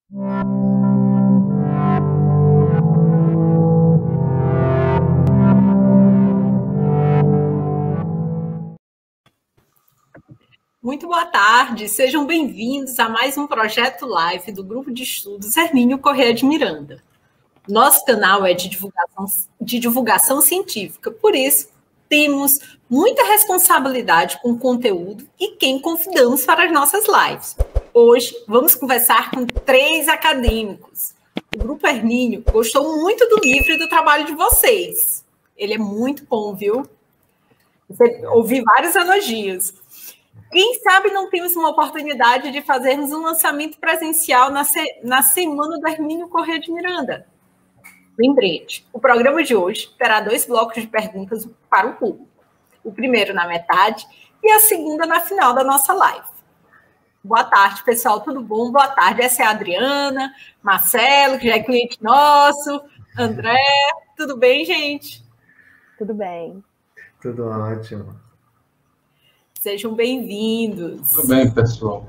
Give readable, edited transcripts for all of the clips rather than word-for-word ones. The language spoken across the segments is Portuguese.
Muito boa tarde, sejam bem-vindos a mais um projeto live do Grupo de Estudos Hermínio Corrêa de Miranda. Nosso canal é de divulgação científica, por isso temos muita responsabilidade com o conteúdo e quem convidamos para as nossas lives. Hoje vamos conversar com 3 acadêmicos. O Grupo Hermínio gostou muito do livro e do trabalho de vocês. Ele é muito bom, viu? Ouvi vários elogios. Quem sabe não temos uma oportunidade de fazermos um lançamento presencial na Semana do Hermínio Corrêa de Miranda. Lembrete, o programa de hoje terá 2 blocos de perguntas para o público. O primeiro na metade e a segunda na final da nossa live. Boa tarde, pessoal, tudo bom? Boa tarde, essa é a Adriana, Marcelo, que já é cliente nosso, André, tudo bem, gente? Tudo bem. Tudo ótimo. Sejam bem-vindos. Tudo bem, pessoal.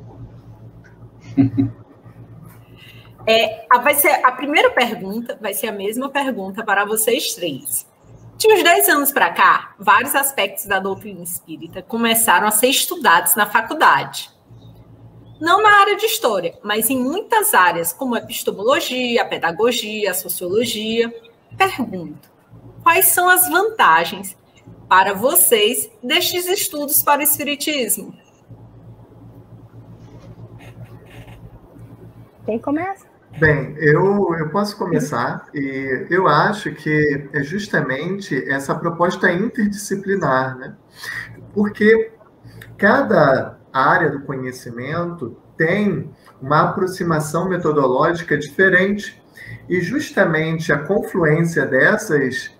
A primeira pergunta vai ser a mesma pergunta para vocês 3. De uns 10 anos para cá, vários aspectos da doutrina espírita começaram a ser estudados na faculdade. Não na área de história, mas em muitas áreas, como a epistemologia, a pedagogia, a sociologia. Pergunto, quais são as vantagens para vocês destes estudos para o espiritismo? Quem começa? Bem, eu posso começar, e eu acho que é justamente essa proposta interdisciplinar, né? Porque cada área do conhecimento tem uma aproximação metodológica diferente. E justamente a confluência dessas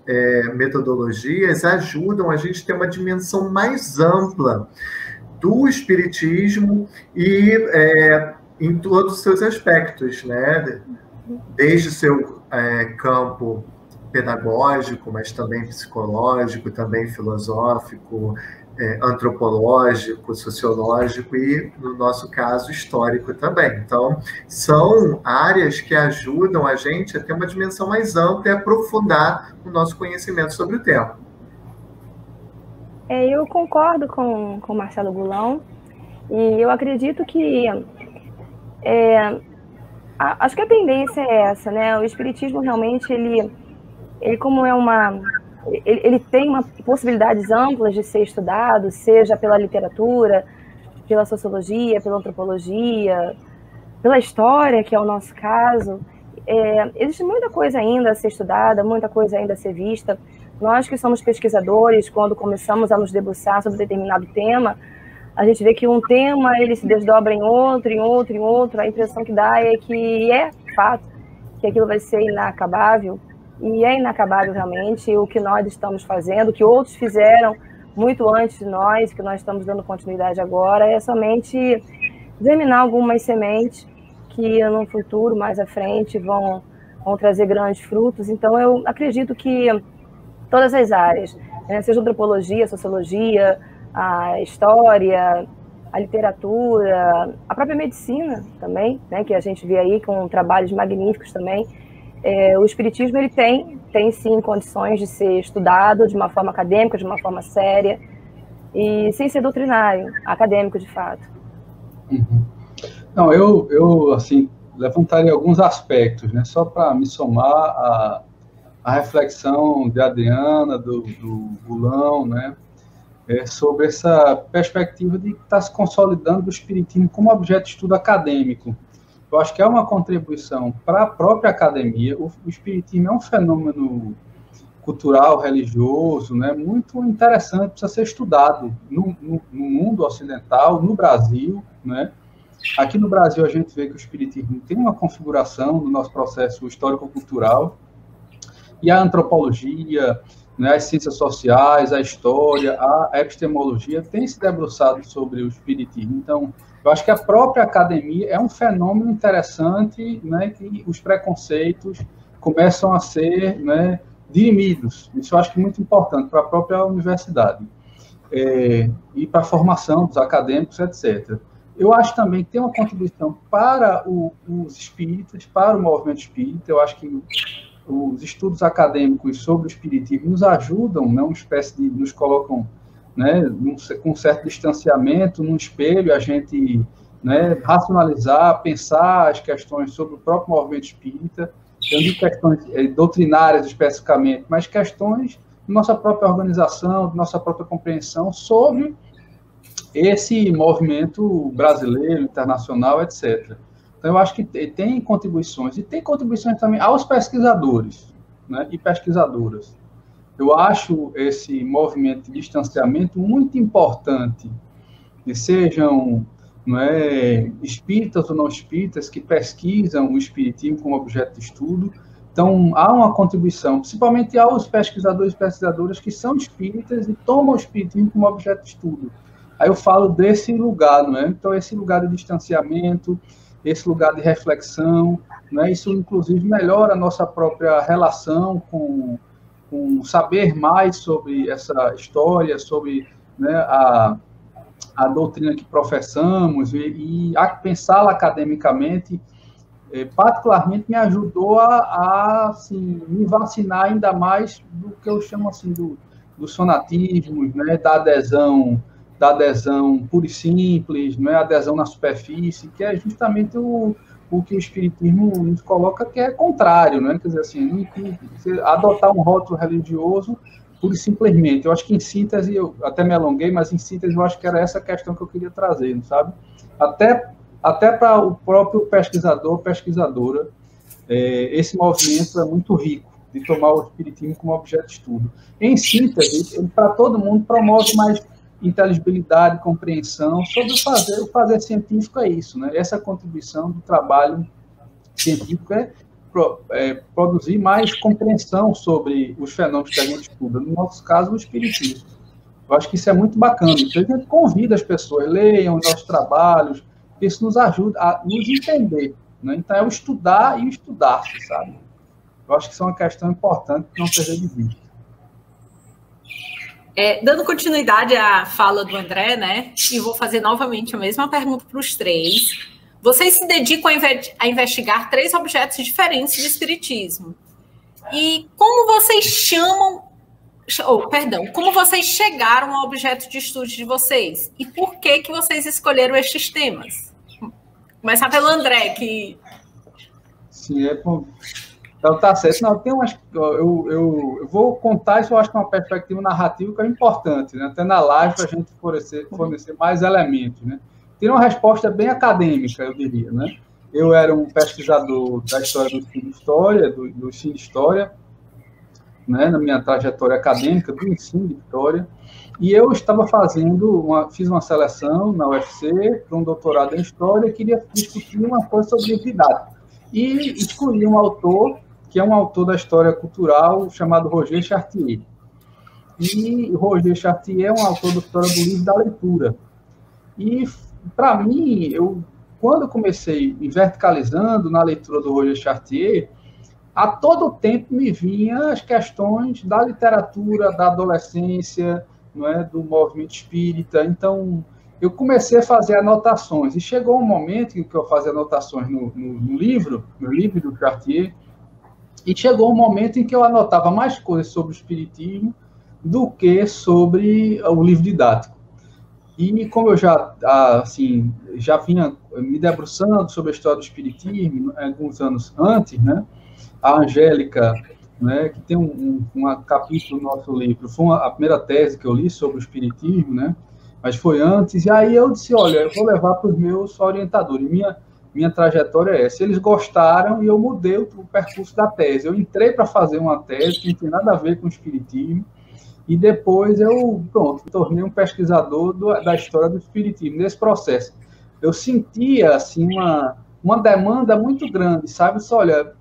metodologias ajudam a gente a ter uma dimensão mais ampla do espiritismo e em todos os seus aspectos, né? Desde o seu campo pedagógico, mas também psicológico, também filosófico, antropológico, sociológico e, no nosso caso, histórico também. Então, são áreas que ajudam a gente a ter uma dimensão mais ampla e aprofundar o nosso conhecimento sobre o tema. Eu concordo com o Marcelo Gulão e eu acredito que acho que a tendência é essa, né? O espiritismo realmente, ele como ele tem possibilidades amplas de ser estudado, seja pela literatura, pela sociologia, pela antropologia, pela história, que é o nosso caso. Existe muita coisa ainda a ser estudada, muita coisa ainda a ser vista. Nós que somos pesquisadores, quando começamos a nos debruçar sobre determinado tema, a gente vê que um tema ele se desdobra em outro, em outro, em outro. A impressão que dá é que fato, que aquilo vai ser inacabável. E é inacabável realmente o que nós estamos fazendo, o que outros fizeram muito antes de nós, que nós estamos dando continuidade agora, é somente germinar algumas sementes que no futuro, mais à frente, vão trazer grandes frutos. Então, eu acredito que todas as áreas, né, seja antropologia, sociologia, a história, a literatura, a própria medicina também, né, que a gente vê aí com trabalhos magníficos também, o espiritismo ele tem sim condições de ser estudado de uma forma acadêmica, de uma forma séria e sem ser doutrinário, acadêmico de fato. Uhum. Não, eu assim levantaria alguns aspectos, né, só para me somar a reflexão de Adriana, do Gulão, né, sobre essa perspectiva de estar se consolidando o espiritismo como objeto de estudo acadêmico. Eu acho que é uma contribuição para a própria academia. O espiritismo é um fenômeno cultural, religioso, né, muito interessante, precisa ser estudado no mundo ocidental, no Brasil, né. Aqui no Brasil a gente vê que o espiritismo tem uma configuração no nosso processo histórico-cultural, e a antropologia, né, as ciências sociais, a história, a epistemologia tem se debruçado sobre o espiritismo. Então, eu acho que a própria academia é um fenômeno interessante, né, que os preconceitos começam a ser, né, dirimidos. Isso eu acho que é muito importante para a própria universidade e para a formação dos acadêmicos, etc. Eu acho também que tem uma contribuição para os espíritas, para o movimento espírita. Eu acho que os estudos acadêmicos sobre o espiritismo nos ajudam, né, uma espécie de, nos colocam, né, com um certo distanciamento, num espelho, a gente, né, racionalizar, pensar as questões sobre o próprio movimento espírita, não de questões doutrinárias especificamente, mas questões de nossa própria organização, de nossa própria compreensão sobre esse movimento brasileiro, internacional, etc. Então, eu acho que tem contribuições, e tem contribuições também aos pesquisadores, né, e pesquisadoras. Eu acho esse movimento de distanciamento muito importante, que sejam, não é, espíritas ou não espíritas que pesquisam o espiritismo como objeto de estudo. Então, há uma contribuição, principalmente aos pesquisadores e pesquisadoras que são espíritas e tomam o espiritismo como objeto de estudo. Aí eu falo desse lugar, não é? Então, esse lugar de distanciamento, esse lugar de reflexão, né? Isso, inclusive, melhora a nossa própria relação com saber mais sobre essa história, sobre, né, a doutrina que professamos e a pensá-la academicamente, particularmente me ajudou a assim, me vacinar ainda mais do que eu chamo assim, do sonatismo, né, da adesão pura e simples, não é adesão na superfície, que é justamente o que o espiritismo nos coloca, que é contrário, né? Quer dizer assim, adotar um rótulo religioso pura e simplesmente. Eu acho que em síntese, eu até me alonguei, mas em síntese eu acho que era essa questão que eu queria trazer, sabe? Até para o próprio pesquisador, pesquisadora, esse movimento é muito rico de tomar o espiritismo como objeto de estudo. Em síntese, ele, para todo mundo, promove mais inteligibilidade, compreensão sobre o fazer científico é isso, né? Essa contribuição do trabalho científico é produzir mais compreensão sobre os fenômenos que a gente estuda, no nosso caso, o espiritismo. Eu acho que isso é muito bacana. Então, a gente convida as pessoas, leiam os nossos trabalhos, porque isso nos ajuda a nos entender, né? Então, é o estudar e o estudar-se, sabe? Eu acho que isso é uma questão importante que não seja de vista. Dando continuidade à fala do André, né, e vou fazer novamente a mesma pergunta para os três. Vocês se dedicam a investigar 3 objetos diferentes de espiritismo. E como vocês como vocês chegaram ao objeto de estudo de vocês? E por que vocês escolheram estes temas? Começar pelo André, que... Sim, Então, tá certo. Não, tem umas, eu vou contar isso, eu acho que é uma perspectiva narrativa que é importante, né? Até na live, para a gente fornecer mais elementos, né? Tem uma resposta bem acadêmica, eu diria, né? Eu era um pesquisador da história do ensino de história, do ensino de história, né? Na minha trajetória acadêmica, do ensino de história, e eu estava fiz uma seleção na UFC para um doutorado em história e queria discutir uma coisa sobre didática. E escolhi um autor, que é um autor da história cultural, chamado Roger Chartier. E Roger Chartier é um autor da história do livro da leitura. E, para mim, quando comecei verticalizando na leitura do Roger Chartier, a todo tempo me vinham as questões da literatura, da adolescência, não é, do movimento espírita. Então, eu comecei a fazer anotações. E chegou um momento em que eu fazia anotações no livro do Chartier, e chegou um momento em que eu anotava mais coisas sobre o espiritismo do que sobre o livro didático. E como eu já vinha me debruçando sobre a história do espiritismo alguns anos antes, né, a Angélica, né, que tem um capítulo no nosso livro, foi a primeira tese que eu li sobre o espiritismo, né, mas foi antes, e aí eu disse, olha, eu vou levar para os meus orientadores, minha trajetória é essa. Eles gostaram e eu mudei o percurso da tese. Eu entrei para fazer uma tese que não tem nada a ver com o espiritismo, e depois eu, me tornei um pesquisador da história do espiritismo. Nesse processo, eu sentia, assim, uma demanda muito grande, sabe? Só, olha,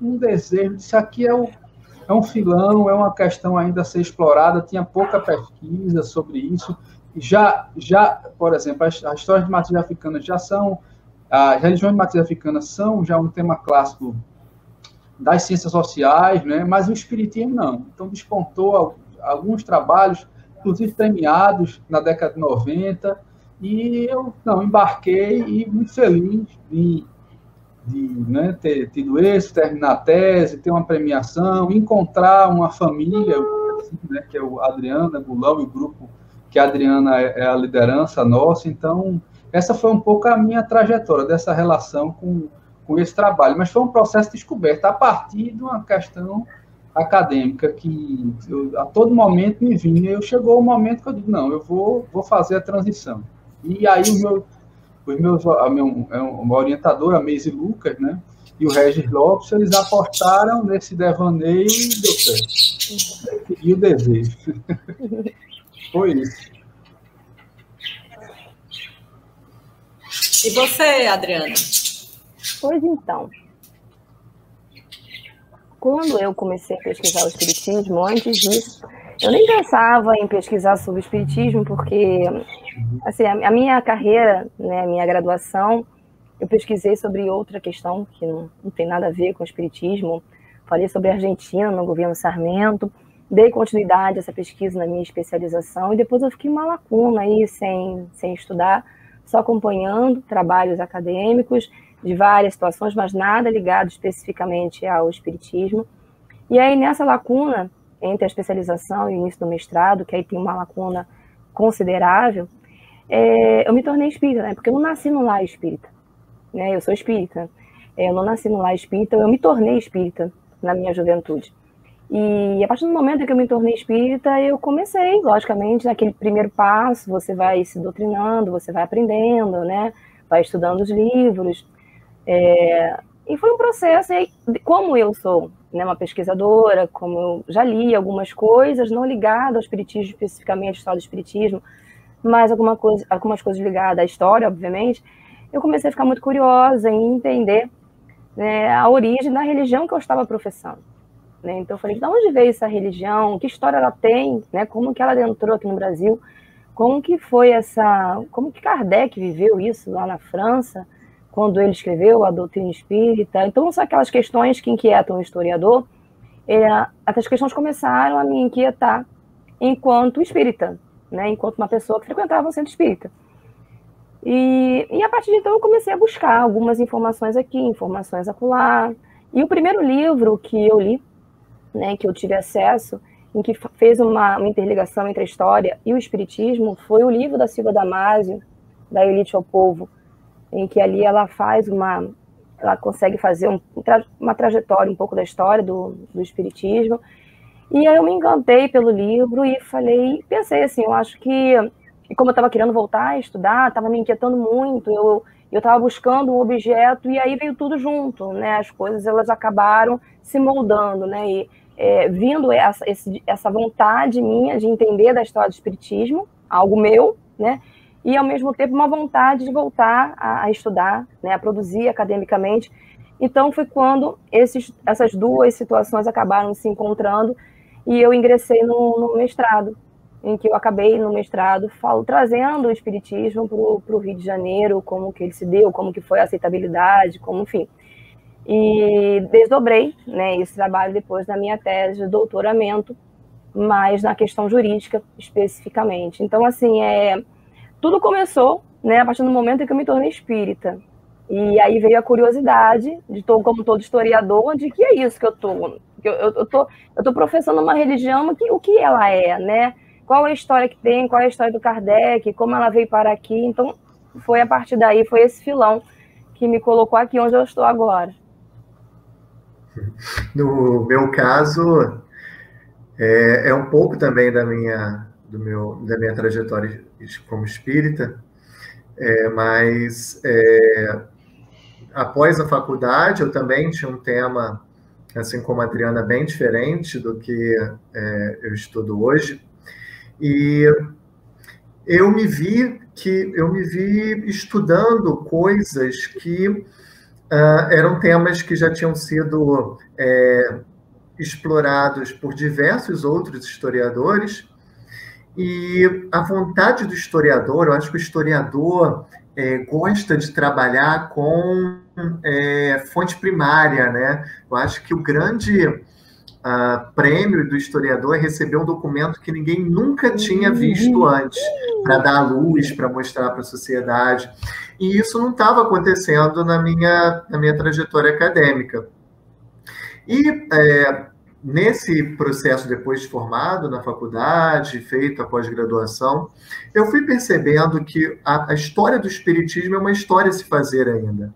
um desejo, isso aqui é um filão, é uma questão ainda a ser explorada, tinha pouca pesquisa sobre isso. Já, por exemplo, as histórias de matriz africana as religiões de matriz africana são já um tema clássico das ciências sociais, né? Mas o espiritismo não. Então, despontou alguns trabalhos, inclusive premiados na década de 90, E eu embarquei e muito feliz de né, ter tido êxito, terminar a tese, ter uma premiação, encontrar uma família, assim, né, que é o Adriana Gulão e o grupo que a Adriana é a liderança nossa. Então, essa foi um pouco a minha trajetória dessa relação com esse trabalho, mas foi um processo de descoberta a partir de uma questão acadêmica que a todo momento me vinha. Eu chegou o momento que eu digo, não, eu vou fazer a transição. E aí uma orientadora, a Meise Lucas, né, e o Regis Lopes, eles apostaram nesse devaneio e deu certo. E o desejo. Foi isso. E você, Adriana? Pois então, quando eu comecei a pesquisar o espiritismo, antes disso, eu nem pensava em pesquisar sobre o espiritismo, porque assim, a minha carreira, né, a minha graduação, eu pesquisei sobre outra questão que não tem nada a ver com o espiritismo. Falei sobre a Argentina no governo Sarmento, dei continuidade a essa pesquisa na minha especialização e depois eu fiquei uma lacuna aí sem estudar, só acompanhando trabalhos acadêmicos de várias situações, mas nada ligado especificamente ao espiritismo. E aí, nessa lacuna, entre a especialização e o início do mestrado, que aí tem uma lacuna considerável, eu me tornei espírita, né? Porque eu não nasci num lar espírita, né? Eu sou espírita. Eu não nasci num lar espírita, eu me tornei espírita na minha juventude. E a partir do momento em que eu me tornei espírita, eu comecei, logicamente, naquele primeiro passo, você vai se doutrinando, você vai aprendendo, né? Vai estudando os livros. E foi um processo, e como eu sou, né, uma pesquisadora, como eu já li algumas coisas, não ligadas ao espiritismo, especificamente à história do espiritismo, mas algumas coisas ligadas à história, obviamente, eu comecei a ficar muito curiosa em entender, né, a origem da religião que eu estava professando. Né? Então eu falei, de onde veio essa religião? Que história ela tem? Né? Como que ela entrou aqui no Brasil? Como que Kardec viveu isso lá na França, quando ele escreveu a doutrina espírita? Então, são aquelas questões que inquietam o historiador. Essas questões começaram a me inquietar enquanto espírita, né? Enquanto uma pessoa que frequentava o centro espírita. E a partir de então eu comecei a buscar algumas informações aqui, informações acolá. E o primeiro livro que eu li, né, que eu tive acesso, em que fez uma interligação entre a história e o espiritismo, foi o livro da Silvia Damasio, Da Elite ao Povo, em que ali ela consegue fazer uma trajetória um pouco da história do espiritismo. E aí eu me encantei pelo livro e pensei assim, eu acho que, como eu estava querendo voltar a estudar, estava me inquietando muito, eu estava buscando um objeto e aí veio tudo junto, né? As coisas elas acabaram se moldando, né? E vindo essa vontade minha de entender da história do espiritismo, algo meu, né? E, ao mesmo tempo, uma vontade de voltar a estudar, né, a produzir academicamente. Então, foi quando essas duas situações acabaram se encontrando e eu ingressei no mestrado, em que eu acabei, no mestrado, trazendo o espiritismo para o Rio de Janeiro, como que ele se deu, como que foi a aceitabilidade, enfim. E desdobrei, né, esse trabalho depois da minha tese de doutoramento, mas na questão jurídica, especificamente. Então, assim, tudo começou, né, a partir do momento em que eu me tornei espírita. E aí veio a curiosidade, como todo historiador, de que é isso que eu estou. Eu tô professando uma religião, o que ela é, né? Qual é a história que tem, qual é a história do Kardec, como ela veio para aqui. Então, foi a partir daí, foi esse filão que me colocou aqui onde eu estou agora. No meu caso, é um pouco também da minha trajetória como espírita, mas após a faculdade eu também tinha um tema, assim como a Adriana, bem diferente do que eu estudo hoje, e eu me vi estudando coisas que eram temas que já tinham sido explorados por diversos outros historiadores, e a vontade do historiador, eu acho que o historiador gosta de trabalhar com fonte primária, né? Eu acho que o grande prêmio do historiador é receber um documento que ninguém nunca tinha visto antes, para dar à luz, para mostrar para a sociedade. E isso não estava acontecendo na minha trajetória acadêmica. E nesse processo, depois de formado na faculdade, feito a pós-graduação, eu fui percebendo que a história do espiritismo é uma história a se fazer ainda.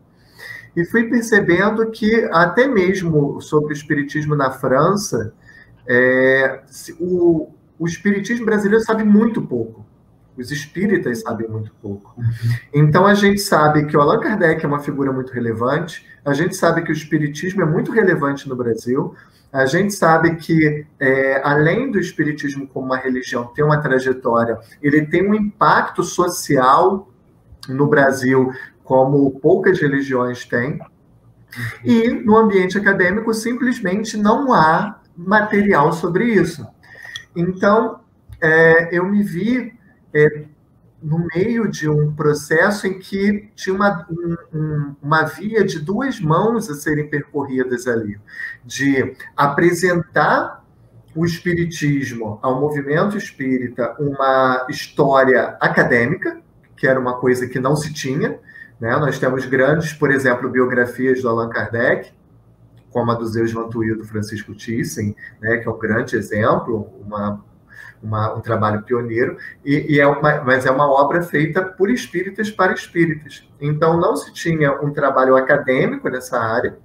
E fui percebendo que, até mesmo sobre o espiritismo na França, o espiritismo brasileiro sabe muito pouco. Os espíritas sabem muito pouco. Então, a gente sabe que o Allan Kardec é uma figura muito relevante, a gente sabe que o espiritismo é muito relevante no Brasil, a gente sabe que, além do espiritismo como uma religião ter uma trajetória, ele tem um impacto social no Brasil como poucas religiões têm, e no ambiente acadêmico simplesmente não há material sobre isso. Então, eu me vi no meio de um processo em que tinha uma via de duas mãos a serem percorridas ali, de apresentar o espiritismo ao movimento espírita uma história acadêmica, que era uma coisa que não se tinha, né? Nós temos grandes, por exemplo, biografias do Allan Kardec, como a do Zeus Vantuil do Francisco Thyssen, né, que é um grande exemplo, um trabalho pioneiro, mas é uma obra feita por espíritas para espíritas. Então, não se tinha um trabalho acadêmico nessa área,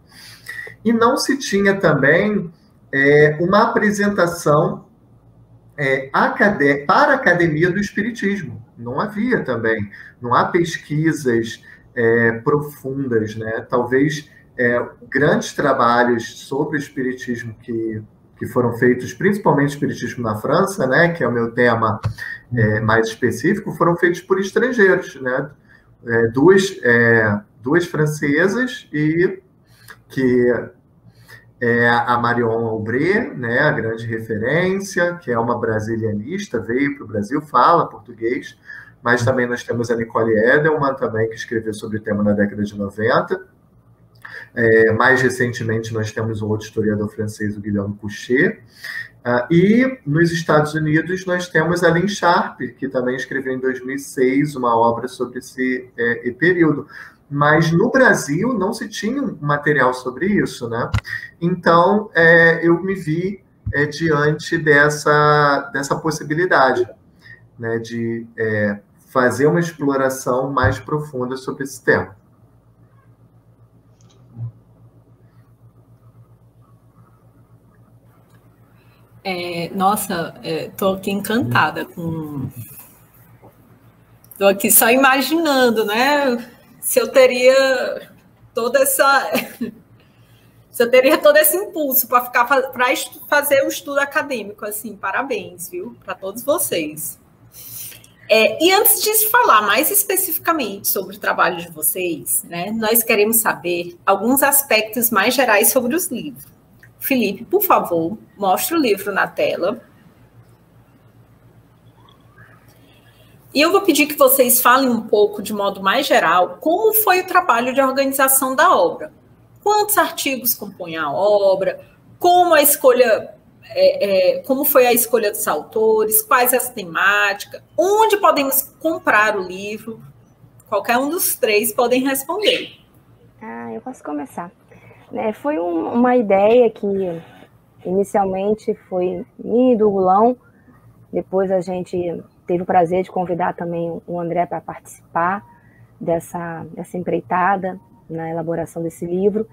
e não se tinha também uma apresentação para a academia do espiritismo. Não havia também, não há pesquisas profundas, né? Talvez grandes trabalhos sobre o espiritismo que foram feitos, principalmente o espiritismo na França, né, que é o meu tema mais específico, foram feitos por estrangeiros, né? Duas francesas, e que é a Marion Aubry, né, a grande referência, que é uma brasilianista, veio para o Brasil, fala português, mas também nós temos a Nicole Edelman, também, que escreveu sobre o tema na década de 90. Mais recentemente, nós temos um outro historiador francês, o Guillaume Couchet. E nos Estados Unidos, nós temos a Lynn Sharp, que também escreveu em 2006 uma obra sobre esse período. Mas no Brasil não se tinha material sobre isso, né? Então, eu me vi diante dessa possibilidade, né, de fazer uma exploração mais profunda sobre esse tema. Nossa, estou aqui encantada com... Estou aqui só imaginando, né? Se eu teria todo esse impulso para fazer o estudo acadêmico, assim, parabéns, viu? Para todos vocês. E antes de falar mais especificamente sobre o trabalho de vocês, né, nós queremos saber alguns aspectos mais gerais sobre os livros. Felipe, por favor, mostre o livro na tela. E eu vou pedir que vocês falem um pouco, de modo mais geral, como foi o trabalho de organização da obra. Quantos artigos compõem a obra? Como foi a escolha dos autores? Quais as temáticas? Onde podemos comprar o livro? Qualquer um dos três podem responder. Eu posso começar. Foi uma ideia que inicialmente foi minha e do Gulão. Depois a gente teve o prazer de convidar também o André para participar dessa empreitada na elaboração desse livro.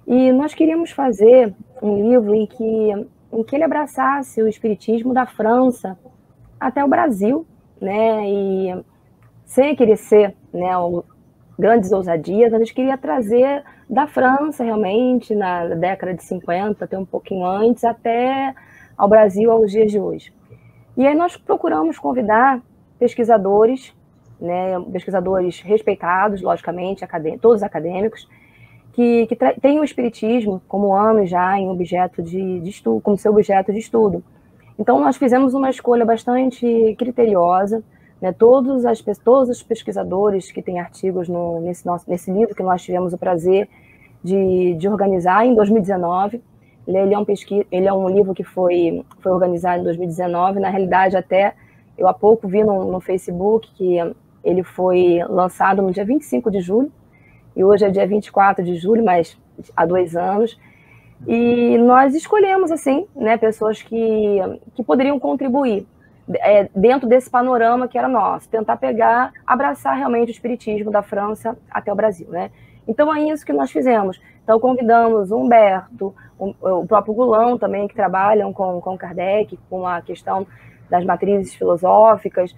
E nós queríamos fazer um livro em que ele abraçasse o espiritismo da França até o Brasil, né? E sem querer ser, né, grandes ousadias, a gente queria trazer da França, realmente, na década de 50, até um pouquinho antes, até ao Brasil, aos dias de hoje. E aí nós procuramos convidar pesquisadores, né, pesquisadores respeitados, logicamente, todos acadêmicos, que têm o espiritismo como ano já em objeto de estudo, como seu objeto de estudo. Então, nós fizemos uma escolha bastante criteriosa, né? Todos os pesquisadores que têm artigos nesse livro, que nós tivemos o prazer de organizar em 2019, Ele é um livro que foi organizado em 2019. Na realidade, até eu há pouco vi no Facebook que ele foi lançado no dia 25 de julho, e hoje é dia 24 de julho, mas há 2 anos. E nós escolhemos, assim, né, pessoas que poderiam contribuir dentro desse panorama que era nosso, tentar abraçar realmente o espiritismo da França até o Brasil, né? Então é isso que nós fizemos. Então convidamos o Humberto, o próprio Goulão também, que trabalham com Kardec, com a questão das matrizes filosóficas.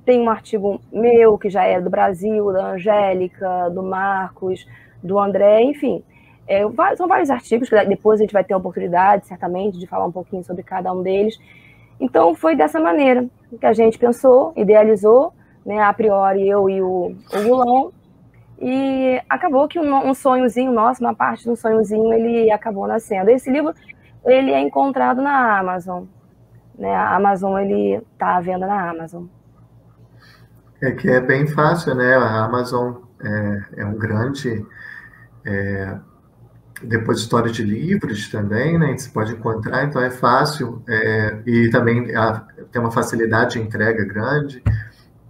Tem um artigo meu, que já é do Brasil, da Angélica, do Marcos, do André, enfim. São vários artigos, que depois a gente vai ter a oportunidade, certamente, de falar um pouquinho sobre cada um deles. Então, foi dessa maneira que a gente pensou, idealizou, né, a priori, eu e o Goulão, e acabou que um sonhozinho nosso, uma parte do sonhozinho, ele acabou nascendo. Esse livro, ele é encontrado na Amazon, né? A Amazon, ele está à venda na Amazon. Que é bem fácil, né? A Amazon é um grande depositório de livros também, né? Você pode encontrar, então é fácil, e também tem uma facilidade de entrega grande.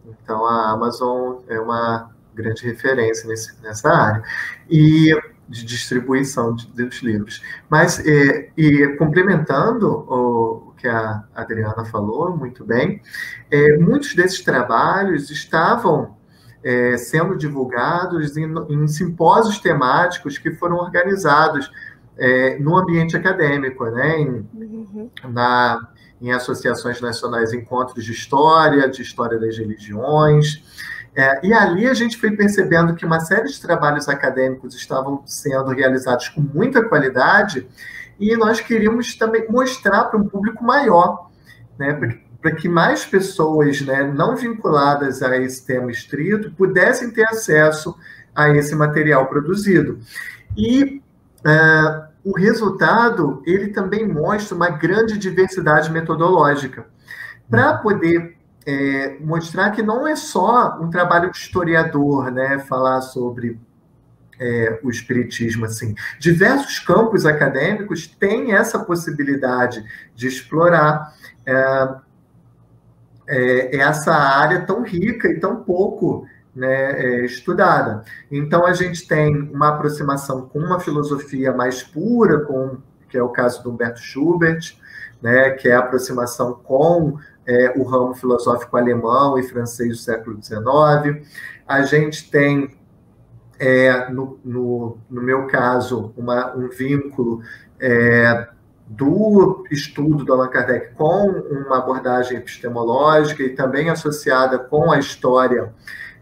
Então a Amazon é uma grande referência nessa área e de distribuição dos livros. Mas e complementando o que a Adriana falou muito bem, muitos desses trabalhos estavam sendo divulgados em simpósios temáticos que foram organizados no ambiente acadêmico, né? Em associações nacionais, encontros de história das religiões. E ali a gente foi percebendo que uma série de trabalhos acadêmicos estavam sendo realizados com muita qualidade, e nós queríamos também mostrar para um público maior, né? Para que mais pessoas, né, não vinculadas a esse tema estrito pudessem ter acesso a esse material produzido. E o resultado, ele também mostra uma grande diversidade metodológica, para poder mostrar que não é só um trabalho de historiador, né, falar sobre o espiritismo, assim. Diversos campos acadêmicos têm essa possibilidade de explorar essa área tão rica e tão pouco, né, estudada. Então, a gente tem uma aproximação com uma filosofia mais pura, que é o caso do Humberto Schubert, né, que é a aproximação com o ramo filosófico alemão e francês do século XIX. A gente tem, no meu caso, um vínculo do estudo do Allan Kardec com uma abordagem epistemológica e também associada com a história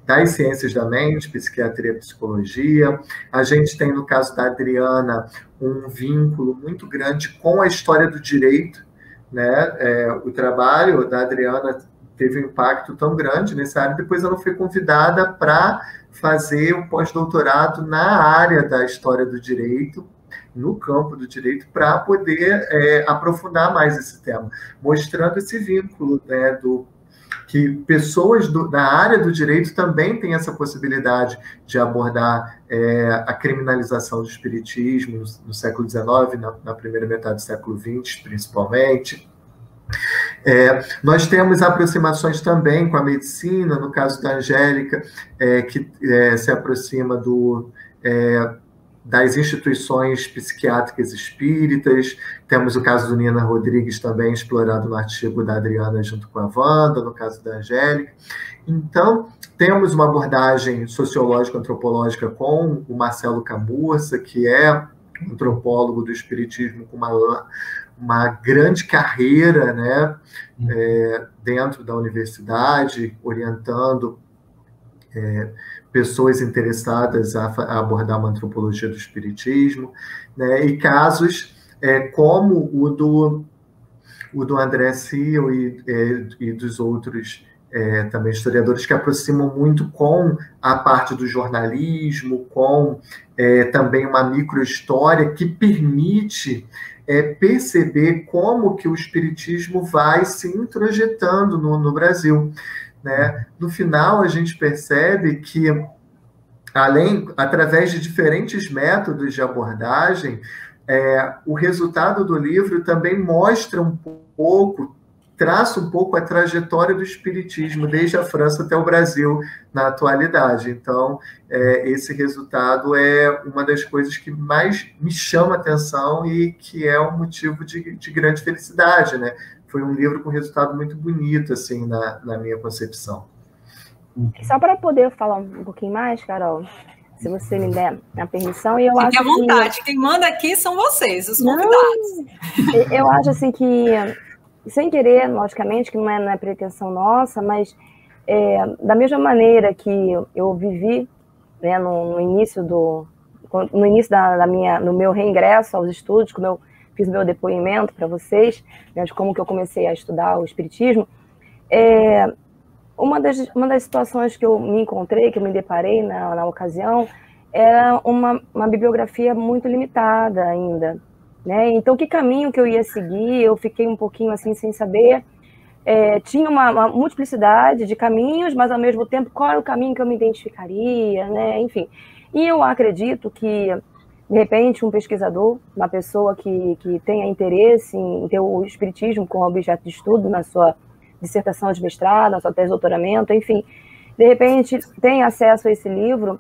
das ciências da mente, psiquiatria e psicologia. A gente tem, no caso da Adriana, um vínculo muito grande com a história do direito, né? O trabalho da Adriana teve um impacto tão grande nessa área, depois ela foi convidada para fazer um pós-doutorado na área da história do direito, no campo do direito, para poder aprofundar mais esse tema, mostrando esse vínculo, né, que pessoas da área do direito também têm essa possibilidade de abordar a criminalização do espiritismo no século XIX, na primeira metade do século XX, principalmente. Nós temos aproximações também com a medicina, no caso da Angélica, que se aproxima das instituições psiquiátricas espíritas. Temos o caso do Nina Rodrigues também explorado no artigo da Adriana junto com a Wanda, no caso da Angélica. Então, temos uma abordagem sociológica, antropológica com o Marcelo Camurça, que é antropólogo do espiritismo com uma grande carreira, né, dentro da universidade, orientando pessoas interessadas a abordar uma antropologia do espiritismo, né, e casos como o do André Seal e dos outros também historiadores, que aproximam muito com a parte do jornalismo, com também uma microhistória que permite perceber como que o espiritismo vai se introjetando no Brasil, né? No final, a gente percebe que, através de diferentes métodos de abordagem, o resultado do livro também mostra um pouco, traça um pouco a trajetória do espiritismo, desde a França até o Brasil, na atualidade. Então, esse resultado é uma das coisas que mais me chama a atenção e que é um motivo de grande felicidade, né? Foi um livro com resultado muito bonito, assim, na minha concepção. Só para poder falar um pouquinho mais, Carol, se você me der a permissão, e eu Fique acho à vontade, quem manda aqui são vocês, os convidados. Eu acho assim que, sem querer, logicamente, que não é pretensão nossa, mas da mesma maneira que eu vivi, né, no início do meu reingresso aos estudos, como eu fiz meu depoimento para vocês, né, de como que eu comecei a estudar o espiritismo, uma das situações que eu me encontrei, que eu me deparei na ocasião, era uma bibliografia muito limitada ainda, né? Então, que caminho que eu ia seguir, eu fiquei um pouquinho assim sem saber. Tinha uma multiplicidade de caminhos, mas ao mesmo tempo, qual era o caminho que eu me identificaria, né? Enfim. E eu acredito que, de repente, um pesquisador, uma pessoa que tenha interesse em ter o espiritismo como objeto de estudo na sua dissertação de mestrado, na sua tese de doutoramento, enfim, de repente tem acesso a esse livro,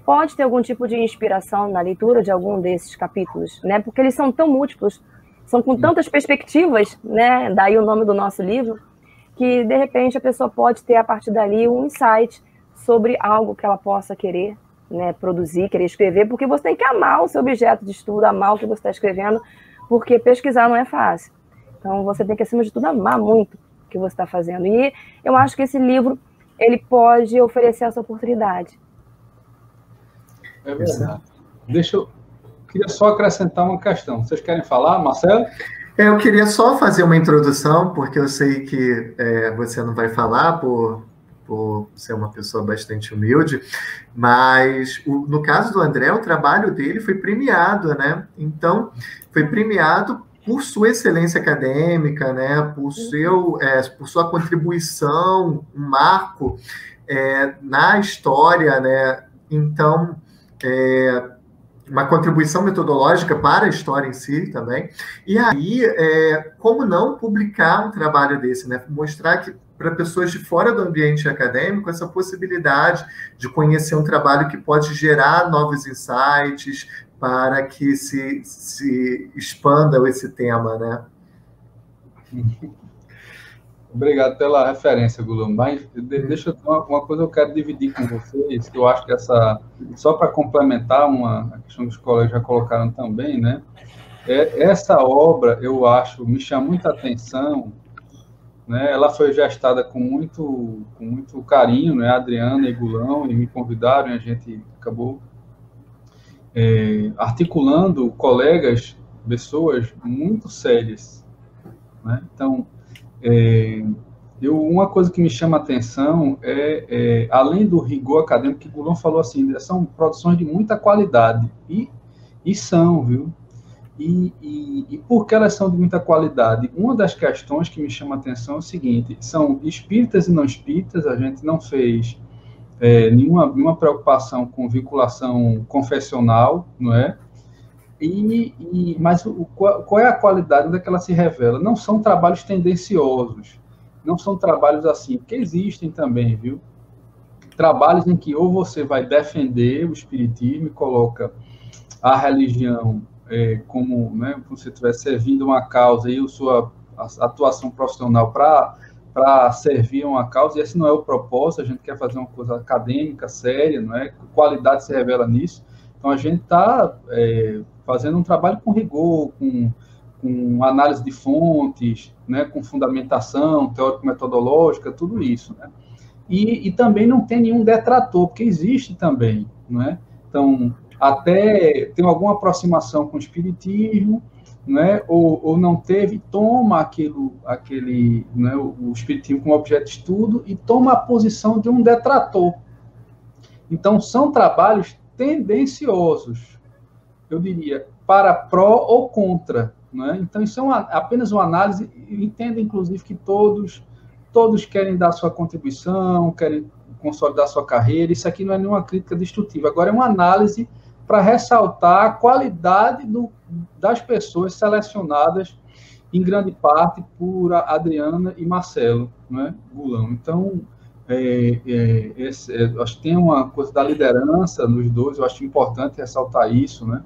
pode ter algum tipo de inspiração na leitura de algum desses capítulos, né? Porque eles são tão múltiplos, são com tantas perspectivas, né? Daí o nome do nosso livro, que de repente a pessoa pode ter a partir dali um insight sobre algo que ela possa querer, né, produzir, querer escrever, porque você tem que amar o seu objeto de estudo, amar o que você está escrevendo, porque pesquisar não é fácil. Então você tem que, acima de tudo, amar muito que você está fazendo. E eu acho que esse livro, ele pode oferecer essa oportunidade. É verdade. Queria só acrescentar uma questão. Vocês querem falar, Marcelo? Eu queria só fazer uma introdução, porque eu sei que você não vai falar por ser uma pessoa bastante humilde, mas no caso do André, o trabalho dele foi premiado, né? Então, foi premiado por sua excelência acadêmica, né, por sua contribuição, um marco na história, né, então, uma contribuição metodológica para a história em si também, e aí, como não publicar um trabalho desse, né, mostrar que para pessoas de fora do ambiente acadêmico, essa possibilidade de conhecer um trabalho que pode gerar novos insights, para que se expanda esse tema, né? Obrigado pela referência, Gulam. Mas deixa eu uma coisa que eu quero dividir com vocês, que eu acho que só para complementar a questão que os colegas já colocaram também, né? Essa obra, eu acho, me chama muita atenção, né? Ela foi gestada com muito carinho, né? A Adriana e Gulam, e me convidaram, e a gente acabou articulando colegas, pessoas muito sérias, né? Então, uma coisa que me chama a atenção além do rigor acadêmico, que o Gulam falou assim, são produções de muita qualidade, e são, viu? E por que elas são de muita qualidade? Uma das questões que me chama a atenção é o seguinte, são espíritas e não espíritas, a gente não fez nenhuma preocupação com vinculação confessional, não é? Mas qual é a qualidade? Onde é que ela se revela? Não são trabalhos tendenciosos, não são trabalhos assim, porque existem também, viu? Trabalhos em que ou você vai defender o espiritismo e coloca a religião como, né, como se estivesse servindo uma causa e a sua atuação profissional para servir uma causa, e esse não é o propósito, a gente quer fazer uma coisa acadêmica, séria, não é? Qualidade se revela nisso. Então, a gente está fazendo um trabalho com rigor, com análise de fontes, né, com fundamentação teórico-metodológica, tudo isso, né? E também não tem nenhum detrator, porque existe também, não é? Então, até tem alguma aproximação com o espiritismo, né, ou não teve, toma aquele né, o espiritismo como objeto de estudo e toma a posição de um detrator. Então, são trabalhos tendenciosos, eu diria, para pró ou contra, né? Então, isso é apenas uma análise, eu entendo, inclusive, que todos querem dar sua contribuição, querem consolidar sua carreira, isso aqui não é nenhuma crítica destrutiva, agora é uma análise para ressaltar a qualidade das pessoas selecionadas, em grande parte, por Adriana e Marcelo, né, Gulão. Então, acho que tem uma coisa da liderança nos dois, eu acho importante ressaltar isso, né,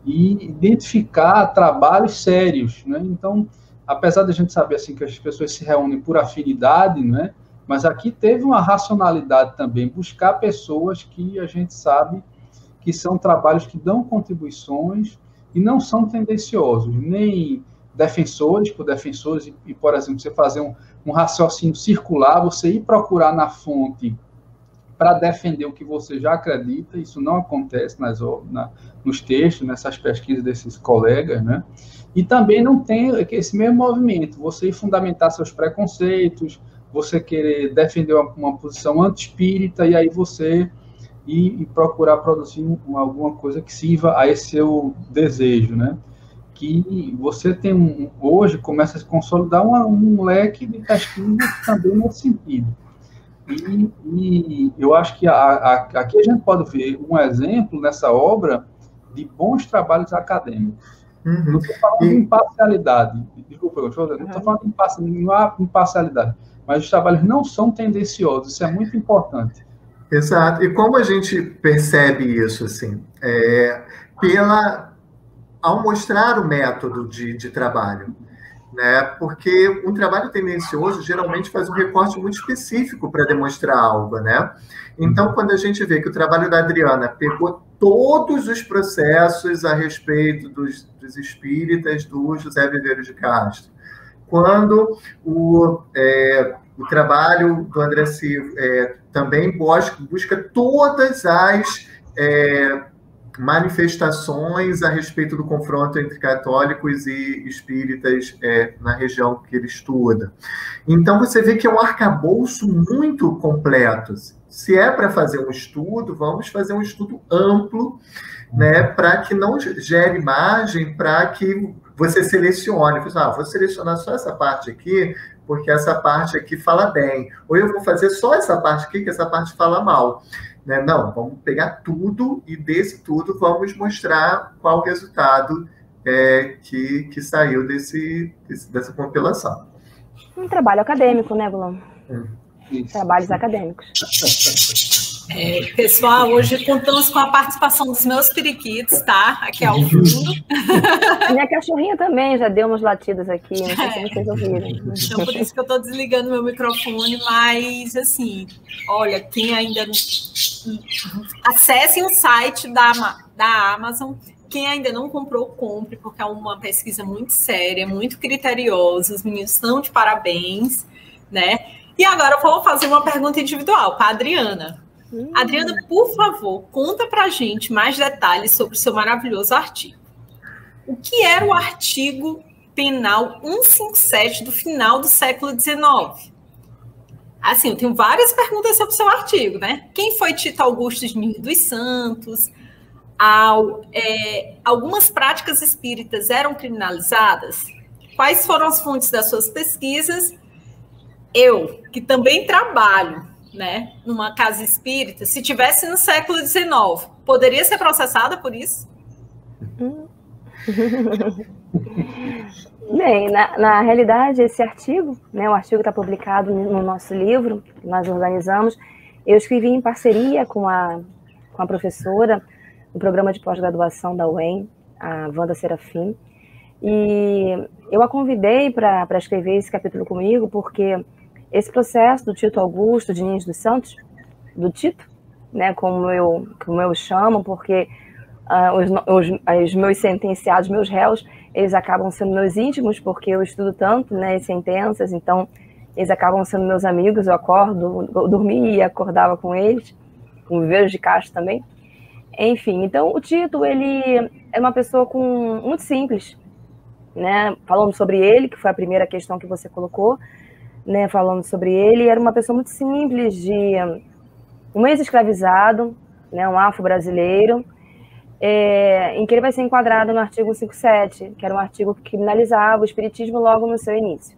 e identificar trabalhos sérios, né. Então, apesar de a gente saber assim, que as pessoas se reúnem por afinidade, né, mas aqui teve uma racionalidade também, buscar pessoas que a gente sabe que são trabalhos que dão contribuições e não são tendenciosos, nem defensores por defensores, e, por exemplo, você fazer um raciocínio circular, você ir procurar na fonte para defender o que você já acredita, isso não acontece nos textos, nessas pesquisas desses colegas, né? E também não tem esse mesmo movimento, você ir fundamentar seus preconceitos, você querer defender uma posição anti-espírita, e aí você ir procurar produzir alguma coisa que sirva a esse seu desejo, né? Que você tem hoje começa a se consolidar um leque de pesquisa também nesse sentido. E eu acho que aqui a gente pode ver um exemplo nessa obra de bons trabalhos acadêmicos. Uhum. Não estou falando de imparcialidade. Desculpa, não estou falando de imparcialidade, mas os trabalhos não são tendenciosos, isso é muito importante. Exato. E como a gente percebe isso, assim, ao mostrar o método de trabalho, né? Porque um trabalho tendencioso geralmente faz um recorte muito específico para demonstrar algo, né? Então, quando a gente vê que o trabalho da Adriana pegou todos os processos a respeito dos espíritas do José Viveiros de Castro, quando o trabalho do André Silva também busca todas as manifestações a respeito do confronto entre católicos e espíritas na região que ele estuda. Então, você vê que é um arcabouço muito completo. Se é para fazer um estudo, vamos fazer um estudo amplo, né, para que não gere margem para que você selecione. Vou selecionar só essa parte aqui, porque essa parte aqui fala bem. Ou eu vou fazer só essa parte aqui, que essa parte fala mal. Né? Não, vamos pegar tudo e desse tudo vamos mostrar qual o resultado que saiu dessa compilação. Um trabalho acadêmico, né, Gulão? Trabalhos acadêmicos. Pessoal, hoje contamos com a participação dos meus periquitos, tá? Aqui ao fundo. Minha cachorrinha também já deu umas latidas aqui, não sei se vocês ouviram. Então, por isso que eu estou desligando meu microfone, mas, assim, olha, quem ainda não... Acessem o site da Amazon. Quem ainda não comprou, compre, porque é uma pesquisa muito séria, muito criteriosa. Os meninos estão de parabéns, né? E agora eu vou fazer uma pergunta individual para a Adriana. Adriana, por favor, conta para a gente mais detalhes sobre o seu maravilhoso artigo. O que era o artigo penal 157 do final do século XIX? Assim, eu tenho várias perguntas sobre o seu artigo, né? Quem foi Tito Augusto de Nilo dos Santos? Algumas práticas espíritas eram criminalizadas? Quais foram as fontes das suas pesquisas? Eu, que também trabalho, né, numa casa espírita, se tivesse no século XIX, poderia ser processada por isso? Bem, na realidade, esse artigo, né, o artigo está publicado no nosso livro, que nós organizamos. Eu escrevi em parceria com a professora do programa de pós-graduação da UEM, a Wanda Serafim, e eu a convidei para escrever esse capítulo comigo, porque esse processo do Tito Augusto de Nilo dos Santos, do Tito, né, como eu chamo, porque os meus sentenciados, meus réus, eles acabam sendo meus íntimos, porque eu estudo tanto, né, as sentenças, então eles acabam sendo meus amigos. Eu dormia e acordava com eles, com o Viveiros de Castro também. Enfim, então o Tito, ele é uma pessoa muito simples, né, falando sobre ele, que foi a primeira questão que você colocou, né, falando sobre ele, era uma pessoa muito simples, de um ex-escravizado, né, um afro-brasileiro, em que ele vai ser enquadrado no artigo 57, que era um artigo que criminalizava o espiritismo logo no seu início.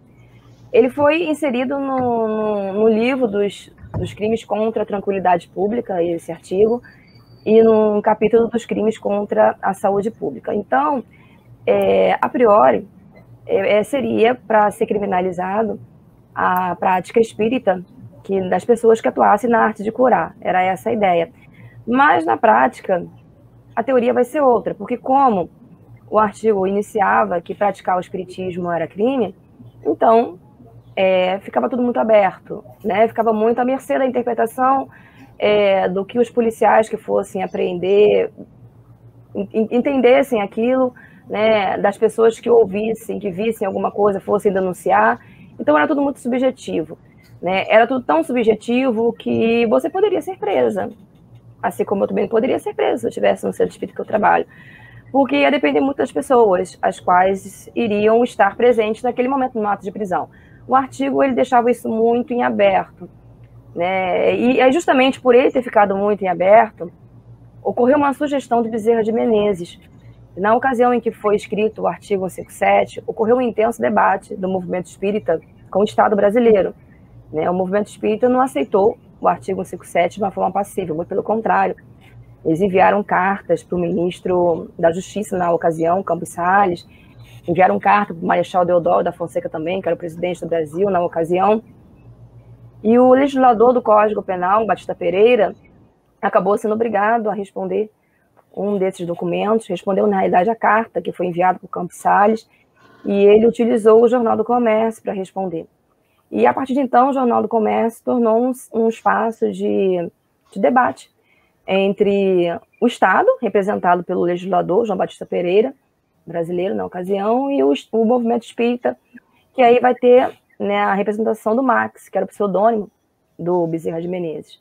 Ele foi inserido no livro dos crimes contra a tranquilidade pública, esse artigo, e num capítulo dos crimes contra a saúde pública. Então, a priori, seria para ser criminalizado a prática espírita das pessoas que atuassem na arte de curar. Era essa a ideia. Mas, na prática, a teoria vai ser outra, porque como o artigo iniciava que praticar o espiritismo era crime, então ficava tudo muito aberto, né? Ficava muito à mercê da interpretação do que os policiais que fossem apreender entendessem aquilo, né? Das pessoas que ouvissem, que vissem alguma coisa, fossem denunciar. Então era tudo muito subjetivo, né? Era tudo tão subjetivo que você poderia ser presa, assim como eu também poderia ser presa se eu estivesse no centro espírita que eu trabalho, porque ia depender muito das pessoas, as quais iriam estar presentes naquele momento no ato de prisão. O artigo ele deixava isso muito em aberto, né? E é justamente por ele ter ficado muito em aberto, ocorreu uma sugestão do Bezerra de Menezes. Na ocasião em que foi escrito o artigo 157, ocorreu um intenso debate do movimento espírita com o Estado brasileiro, né? O movimento espírita não aceitou o artigo 157 de uma forma passiva, muito pelo contrário. Eles enviaram cartas para o ministro da Justiça na ocasião, Campos Salles, enviaram carta para o Marechal Deodoro da Fonseca também, que era o presidente do Brasil na ocasião. E o legislador do Código Penal, Batista Pereira, acabou sendo obrigado a responder um desses documentos, respondeu, na realidade, a carta que foi enviada por Campos Salles, e ele utilizou o Jornal do Comércio para responder. E, a partir de então, o Jornal do Comércio tornou um espaço de debate entre o Estado, representado pelo legislador João Batista Pereira, brasileiro na ocasião, e o movimento espírita, que aí vai ter, né, a representação do Max, que era o pseudônimo do Bezerra de Menezes.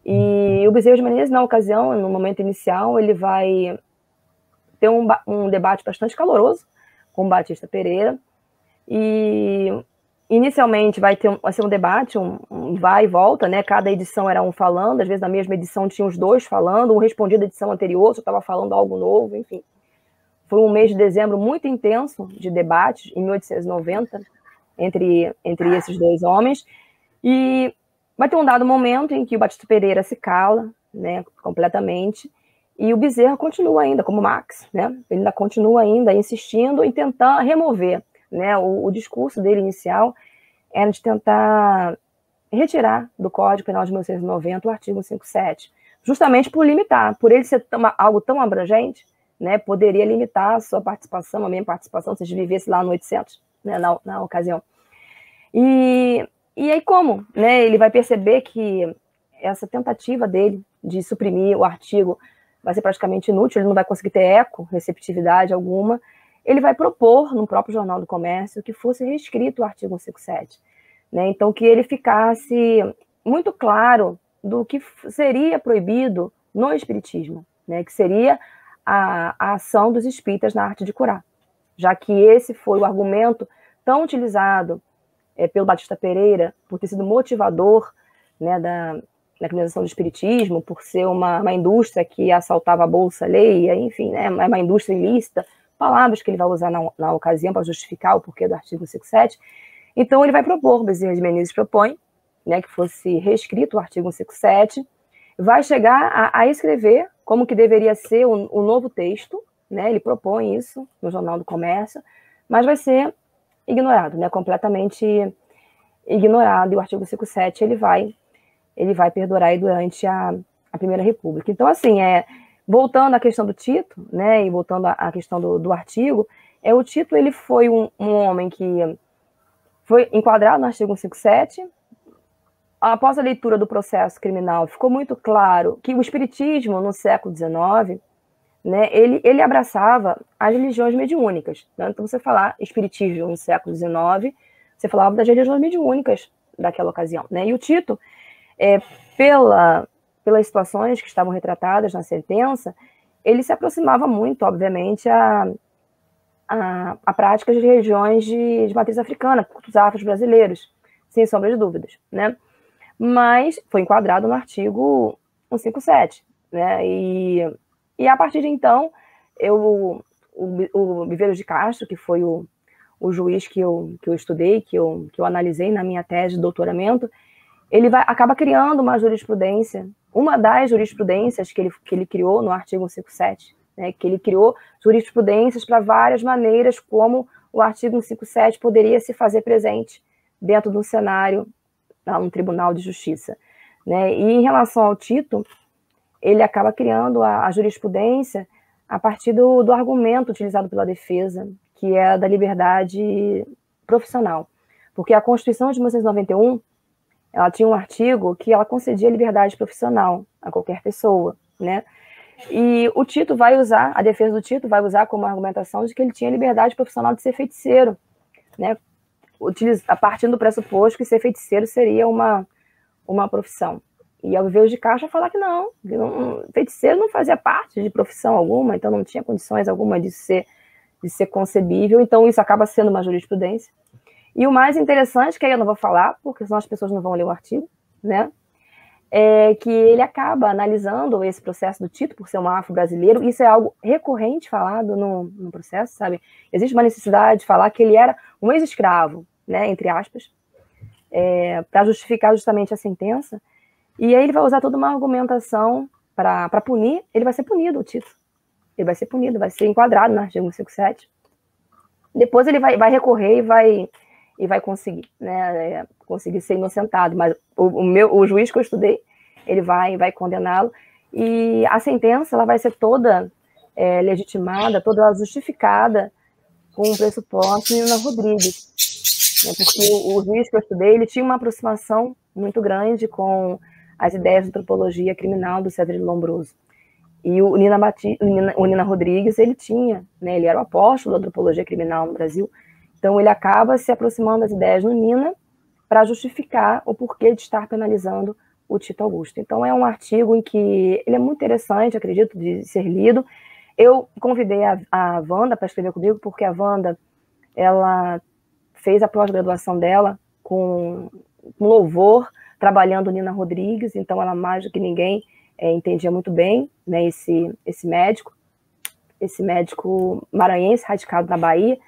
E o Bezerra de Menezes, na ocasião, no momento inicial, ele vai ter um debate bastante caloroso com o Batista Pereira, e inicialmente vai ser um debate, um vai e volta, né? Cada edição era um falando, às vezes na mesma edição tinha os dois falando, um respondia da edição anterior, só estava falando algo novo, enfim. Foi um mês de dezembro muito intenso de debates, em 1890, entre esses dois homens, e vai ter um dado momento em que o Batista Pereira se cala, né, completamente, e o Bezerra continua ainda, como Max, né? Ele ainda continua ainda insistindo em tentar remover, né? O discurso dele inicial era de tentar retirar do Código Penal de 1990 o artigo 157, justamente por limitar, por ele ser algo tão abrangente, né? Poderia limitar a sua participação, a minha participação, se a gente vivesse lá no 800, né? na ocasião. E aí como, né? Ele vai perceber que essa tentativa dele de suprimir o artigo vai ser praticamente inútil, ele não vai conseguir ter eco, receptividade alguma. Ele vai propor, no próprio Jornal do Comércio, que fosse reescrito o artigo 157, né? Então, que ele ficasse muito claro do que seria proibido no espiritismo, né? Que seria a ação dos espíritas na arte de curar, já que esse foi o argumento tão utilizado pelo Batista Pereira, por ter sido motivador, né, da criminalização do espiritismo, por ser uma indústria que assaltava a bolsa alheia, enfim, né, uma indústria ilícita, palavras que ele vai usar na ocasião para justificar o porquê do artigo 157. Então, ele vai propor, Bezerra de Menezes propõe, né, que fosse reescrito o artigo 157, vai chegar a escrever como que deveria ser o novo texto, né, ele propõe isso no Jornal do Comércio, mas vai ser ignorado, né, completamente ignorado, e o artigo 157 ele vai perdurar aí durante a Primeira República. Então, assim, voltando à questão do Tito, né, e voltando à questão do artigo, o Tito ele foi um homem que foi enquadrado no artigo 157. Após a leitura do processo criminal, ficou muito claro que o espiritismo, no século XIX, né, ele abraçava as religiões mediúnicas. Né? Então, você falar espiritismo no século XIX, você falava das religiões mediúnicas daquela ocasião. Né? E o Tito, pelas situações que estavam retratadas na sentença, ele se aproximava muito, obviamente, a prática de religiões de matriz africana, cultos afros brasileiros, sem sombra de dúvidas, né? Mas foi enquadrado no artigo 157, né? E a partir de então, o Viveiros de Castro, que foi o juiz que eu estudei, que eu analisei na minha tese de doutoramento, ele acaba criando uma jurisprudência, uma das jurisprudências que ele criou no artigo 157, né, que ele criou jurisprudências para várias maneiras como o artigo 157 poderia se fazer presente dentro de um cenário, um tribunal de justiça. Né? E em relação ao Tito, ele acaba criando a jurisprudência a partir do argumento utilizado pela defesa, que é da liberdade profissional. Porque a Constituição de 1991, ela tinha um artigo que ela concedia liberdade profissional a qualquer pessoa, né? E o Tito vai usar, a defesa do Tito vai usar como argumentação de que ele tinha liberdade profissional de ser feiticeiro, né? A partir do pressuposto que ser feiticeiro seria uma profissão. E ao ver de caixa falar que não, feiticeiro não fazia parte de profissão alguma, então não tinha condições alguma de ser concebível, então isso acaba sendo uma jurisprudência. E o mais interessante, que aí eu não vou falar, porque senão as pessoas não vão ler o artigo, né? É que ele acaba analisando esse processo do Tito, por ser um afro-brasileiro, isso é algo recorrente falado no processo, sabe? Existe uma necessidade de falar que ele era um ex-escravo, né, entre aspas, para justificar justamente a sentença, e aí ele vai usar toda uma argumentação para punir, ele vai ser punido, o Tito. Ele vai ser punido, vai ser enquadrado no artigo 157. Depois ele vai recorrer e vai conseguir, né, conseguir ser inocentado, mas o juiz que eu estudei, ele vai condená-lo, e a sentença ela vai ser toda legitimada, toda justificada com o pressuposto de Nina Rodrigues, né, porque o juiz que eu estudei, ele tinha uma aproximação muito grande com as ideias de antropologia criminal do César de Lombroso. E o Nina Rodrigues, ele tinha, né, ele era o apóstolo da antropologia criminal no Brasil, então ele acaba se aproximando das ideias do Nina para justificar o porquê de estar penalizando o Tito Augusto. Então é um artigo em que ele é muito interessante, acredito, de ser lido. Eu convidei a Wanda para escrever comigo, porque a Wanda, ela fez a pós-graduação dela com louvor, trabalhando Nina Rodrigues, então ela mais do que ninguém entendia muito bem, né, esse médico maranhense, radicado na Bahia,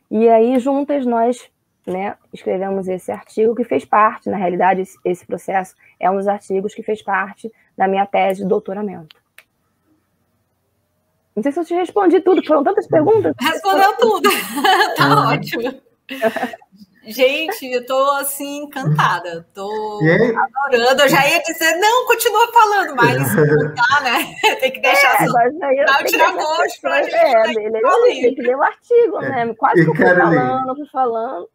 e aí juntas nós, né, escrevemos esse artigo que fez parte, na realidade esse processo é um dos artigos que fez parte da minha tese de doutoramento. Não sei se eu te respondi tudo, foram tantas perguntas. Respondeu tudo, tá ótimo. Gente, eu tô assim encantada, tô adorando. Eu já ia dizer, não, continua falando, mas não dá, né? Tem que deixar o tira-gosto pra gente. Tem que ler o artigo, né? Quase que eu fui falando.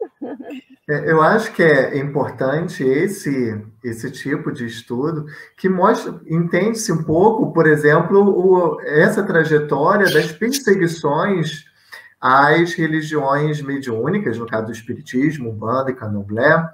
Eu acho que é importante esse tipo de estudo que mostra, entende-se um pouco, por exemplo, essa trajetória das perseguições às religiões mediúnicas, no caso do espiritismo, Umbanda e Candomblé,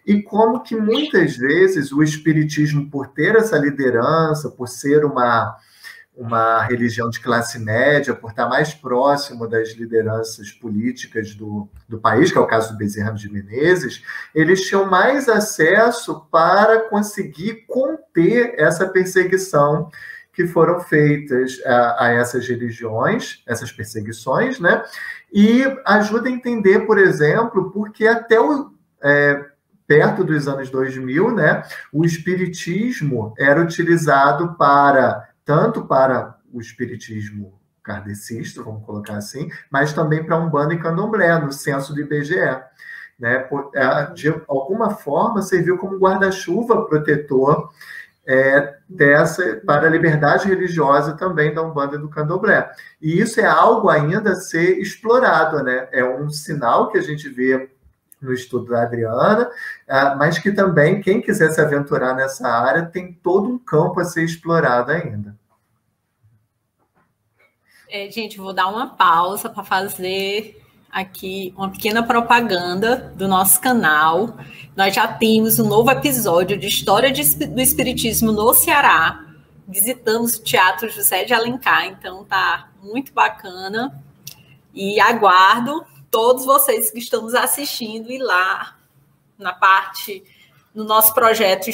e como que muitas vezes o espiritismo, por ter essa liderança, por ser uma religião de classe média, por estar mais próximo das lideranças políticas do país, que é o caso do Bezerra de Menezes, eles tinham mais acesso para conseguir conter essa perseguição que foram feitas a essas religiões, essas perseguições, né? E ajuda a entender, por exemplo, porque até perto dos anos 2000, né, o espiritismo era utilizado tanto para o espiritismo kardecista, vamos colocar assim, mas também para Umbanda e Candomblé, no censo do IBGE. Né? De alguma forma, serviu como guarda-chuva protetor para a liberdade religiosa também da Umbanda e do Candomblé. E isso é algo ainda a ser explorado, né? É um sinal que a gente vê no estudo da Adriana, mas que também, quem quiser se aventurar nessa área, tem todo um campo a ser explorado ainda. Gente, vou dar uma pausa para fazer aqui uma pequena propaganda do nosso canal. Nós já temos um novo episódio de História do Espiritismo no Ceará. Visitamos o Teatro José de Alencar, então tá muito bacana. E aguardo todos vocês que estão nos assistindo ir lá na parte no nosso projeto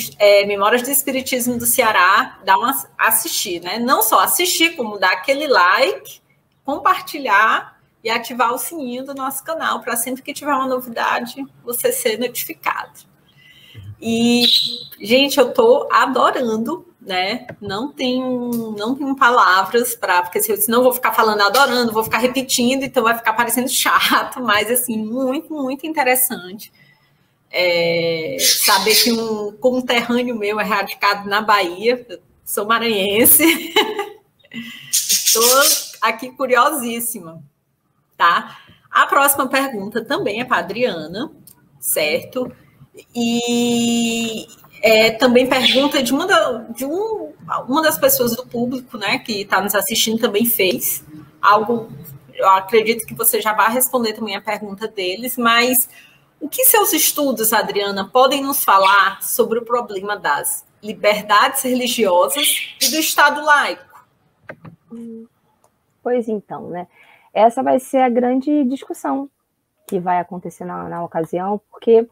Memórias do Espiritismo do Ceará, dar uma assistir, né? Não só assistir, como dar aquele like, compartilhar e ativar o sininho do nosso canal, para sempre que tiver uma novidade, você ser notificado. E, gente, eu estou adorando, né? Não tenho palavras para, porque senão eu vou ficar falando, adorando, vou ficar repetindo, então vai ficar parecendo chato, mas assim, muito, muito interessante. Saber que um conterrâneo meu é radicado na Bahia, eu sou maranhense, estou aqui curiosíssima, tá? A próxima pergunta também é para a Adriana, certo? E também pergunta de uma das pessoas do público, né, que está nos assistindo, também fez algo. Eu acredito que você já vai responder também a pergunta deles, mas o que seus estudos, Adriana, podem nos falar sobre o problema das liberdades religiosas e do Estado laico? Pois então, né? Essa vai ser a grande discussão que vai acontecer na ocasião, porque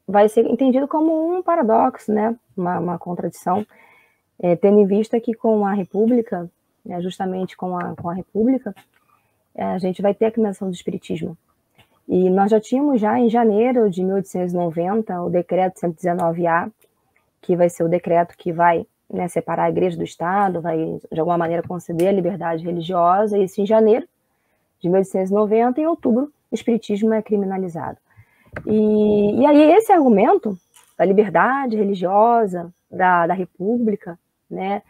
vai ser entendido como um paradoxo, né? Uma contradição, tendo em vista que com a República, né, justamente com a República, a gente vai ter a criminalização do espiritismo. E nós já tínhamos já em janeiro de 1890 o decreto 119A, que vai ser o decreto que vai, né, separar a igreja do Estado, vai de alguma maneira conceder a liberdade religiosa, e isso em janeiro de 1890, em outubro, o espiritismo é criminalizado. E aí esse argumento da liberdade religiosa, da República, né,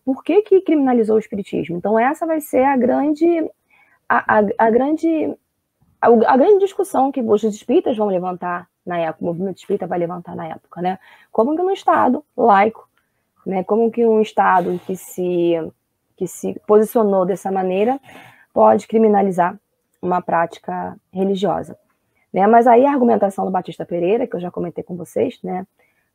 por que criminalizou o espiritismo? Então essa vai ser a grande discussão que os espíritas vão levantar na época, o movimento espírita vai levantar na época, né? Como que um Estado laico, né, como que um Estado que se posicionou dessa maneira pode criminalizar uma prática religiosa, né? Mas aí a argumentação do Batista Pereira, que eu já comentei com vocês, né,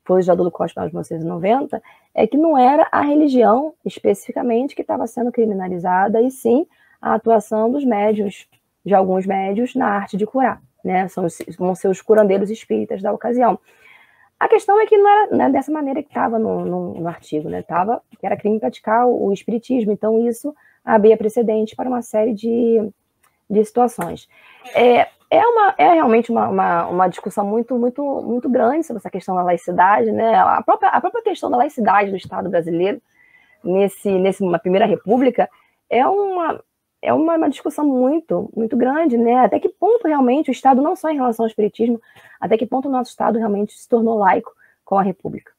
foi de Adolfo Costa de 1990, é que não era a religião especificamente que estava sendo criminalizada, e sim a atuação dos médiuns, de alguns médiuns na arte de curar, né? Vão ser os curandeiros espíritas da ocasião. A questão é que não era, né, dessa maneira que estava no artigo, né? Que era crime praticar o espiritismo, então isso abria precedente para uma série de situações. É realmente uma discussão muito, muito, muito grande sobre essa questão da laicidade, né? A própria questão da laicidade do Estado brasileiro, numa primeira república, é uma discussão muito, muito grande, né? Até que ponto realmente o Estado, não só em relação ao espiritismo, até que ponto o nosso Estado realmente se tornou laico com a República,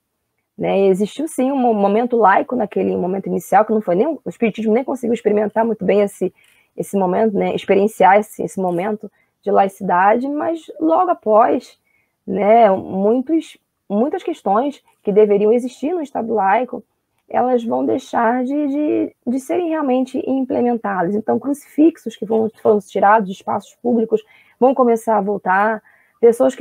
né? Existiu sim um momento laico naquele momento inicial, que não foi nem o espiritismo nem conseguiu experimentar muito bem esse momento, né? Experienciar esse momento de laicidade, mas logo após, né, muitas questões que deveriam existir no Estado laico, elas vão deixar de serem realmente implementadas. Então, crucifixos que foram tirados de espaços públicos vão começar a voltar, pessoas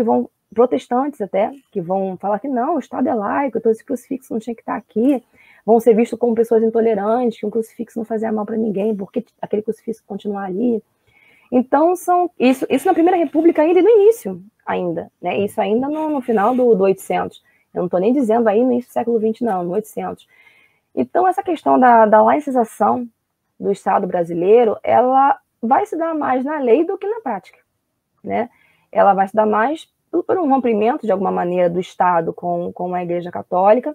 protestantes até, que vão falar que não, o Estado é laico, então esse crucifixo não tinha que estar aqui, vão ser vistos como pessoas intolerantes, que um crucifixo não fazia mal para ninguém, porque aquele crucifixo continuar ali. Então, isso na Primeira República ainda e no início, ainda, né? Isso ainda no final do 800. Eu não estou nem dizendo aí no início do século XX, não, no 800. Então, essa questão da laicização do Estado brasileiro, ela vai se dar mais na lei do que na prática, né? Ela vai se dar mais por um rompimento, de alguma maneira, do Estado com a Igreja Católica,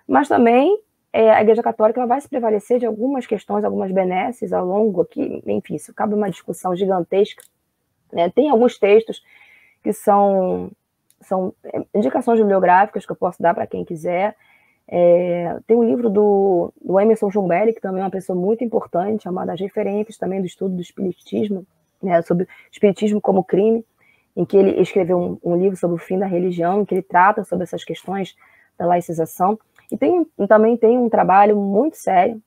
mas também a Igreja Católica ela vai se prevalecer de algumas questões, algumas benesses ao longo aqui, enfim, isso cabe uma discussão gigantesca, né? Tem alguns textos que são indicações bibliográficas que eu posso dar para quem quiser. Tem um livro do Emerson Jumbelli, que também é uma pessoa muito importante, uma das referências também do estudo do espiritismo, né, sobre o espiritismo como crime, em que ele escreveu um livro sobre o fim da religião, em que ele trata sobre essas questões da laicização. E também tem um trabalho muito sério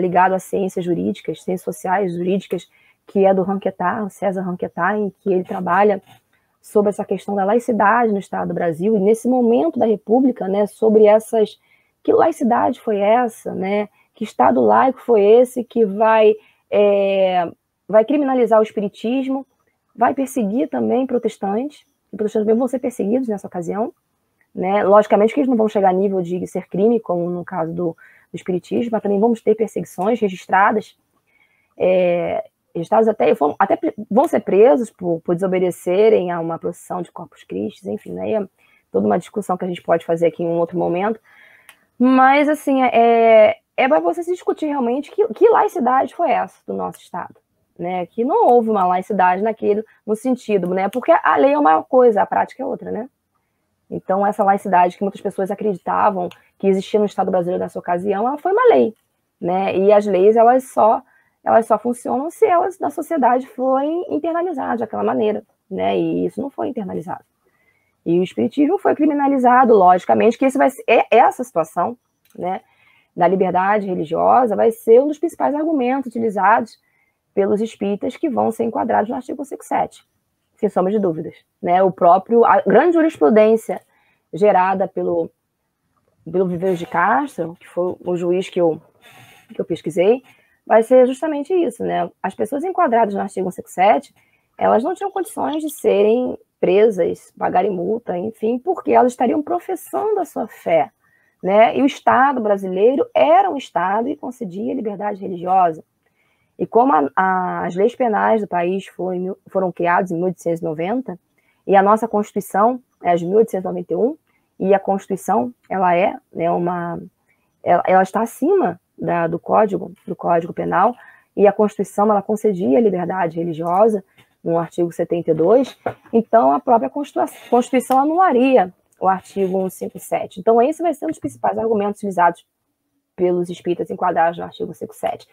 ligado às ciências jurídicas, ciências sociais jurídicas, que é do Ranquetá, o César Ranquetá, em que ele trabalha sobre essa questão da laicidade no Estado do Brasil, e nesse momento da República, né, sobre que laicidade foi essa, né, que Estado laico foi esse que vai criminalizar o espiritismo, vai perseguir também protestantes, e protestantes também vão ser perseguidos nessa ocasião, né? Logicamente que eles não vão chegar a nível de ser crime, como no caso do espiritismo, mas também vamos ter perseguições registradas, registrados até vão ser presos por desobedecerem a uma procissão de Corpus Christi, enfim, né? toda uma discussão que a gente pode fazer aqui em um outro momento. Mas, assim, é para você se discutir realmente que laicidade foi essa do nosso Estado, né? Que não houve uma laicidade no sentido, né? Porque a lei é uma coisa, a prática é outra, né? Então, essa laicidade que muitas pessoas acreditavam que existia no Estado brasileiro nessa ocasião, ela foi uma lei, né? E as leis, elas só funcionam se elas, na sociedade, forem internalizadas daquela maneira, né? E isso não foi internalizado. E o espiritismo foi criminalizado, logicamente, que essa situação, né, da liberdade religiosa vai ser um dos principais argumentos utilizados pelos espíritas que vão ser enquadrados no artigo 157, sem sombra de dúvidas, né? A grande jurisprudência gerada pelo Viveiros de Castro, que foi o juiz que eu pesquisei, vai ser justamente isso, né? As pessoas enquadradas no artigo 157, elas não tinham condições de serem presas, pagarem multa, enfim, porque elas estariam professando a sua fé, né? E o Estado brasileiro era um Estado que concedia liberdade religiosa. E como as leis penais do país foram criadas em 1890, e a nossa Constituição é de 1891, e a Constituição, ela está acima do Código Penal, e a Constituição, ela concedia a liberdade religiosa, no artigo 72, então a própria Constituição anularia o artigo 157. Então, esse vai ser um dos principais argumentos utilizados pelos espíritas enquadrados no artigo 157.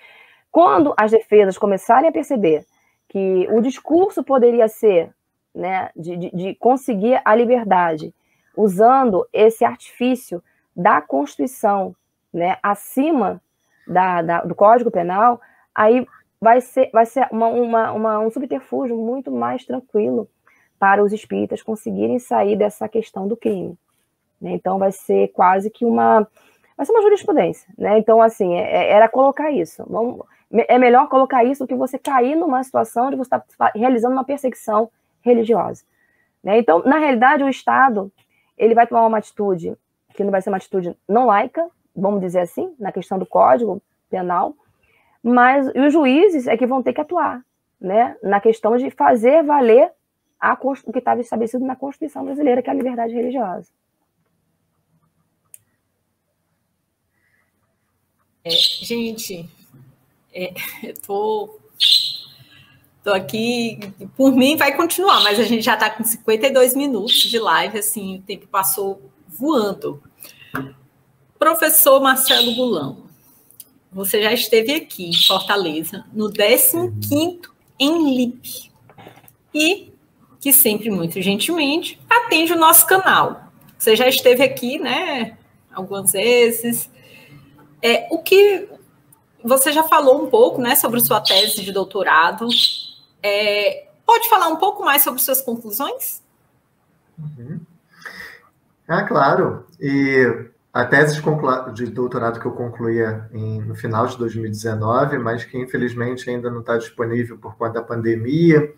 Quando as defesas começarem a perceber que o discurso poderia ser, né, de conseguir a liberdade, usando esse artifício da Constituição, né, acima do Código Penal, aí vai ser um subterfúgio muito mais tranquilo para os espíritas conseguirem sair dessa questão do crime, né? Então vai ser quase que uma jurisprudência, né? Então, assim, era colocar isso. É melhor colocar isso do que você cair numa situação de você estar realizando uma perseguição religiosa, né? Então, na realidade, o Estado ele vai tomar uma atitude que não vai ser uma atitude não laica, vamos dizer assim, na questão do Código Penal, mas os juízes é que vão ter que atuar, né, na questão de fazer valer o que estava estabelecido na Constituição brasileira, que é a liberdade religiosa. Gente, tô aqui, por mim vai continuar, mas a gente já está com 52 minutos de live, assim, o tempo passou voando. Professor Marcelo Gulão, você já esteve aqui em Fortaleza, no 15º ENLIP, e que sempre, muito gentilmente, atende o nosso canal. Você já esteve aqui, né, algumas vezes. O que você já falou um pouco, né, sobre sua tese de doutorado. Pode falar um pouco mais sobre suas conclusões? Uhum. Claro. E a tese de doutorado que eu concluía no final de 2019, mas que infelizmente ainda não está disponível por conta da pandemia,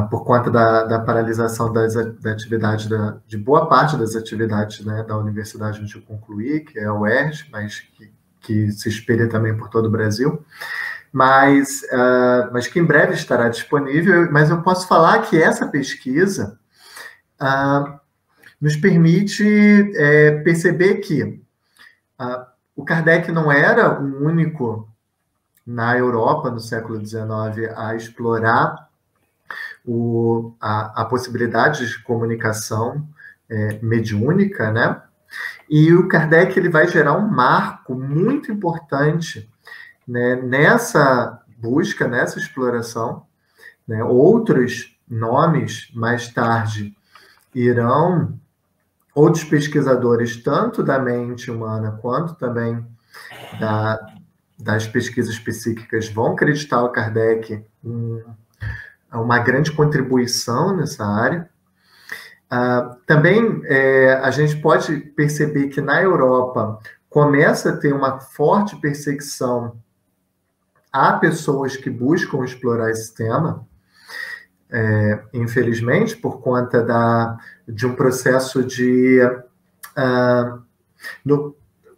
por conta da paralisação da atividade de boa parte das atividades, né, da universidade onde eu concluí, que é a UERJ, mas que se espelha também por todo o Brasil, mas que em breve estará disponível. Mas eu posso falar que essa pesquisa nos permite perceber que o Kardec não era o único na Europa, no século XIX, a explorar a possibilidade de comunicação mediúnica, né? E o Kardec ele vai gerar um marco muito importante, né, nessa busca, nessa exploração, né? Outros nomes, mais tarde, irão, outros pesquisadores, tanto da mente humana quanto também das pesquisas psíquicas, vão acreditar ao Kardec uma grande contribuição nessa área. Também a gente pode perceber que na Europa começa a ter uma forte perseguição a pessoas que buscam explorar esse tema, infelizmente, por conta de um processo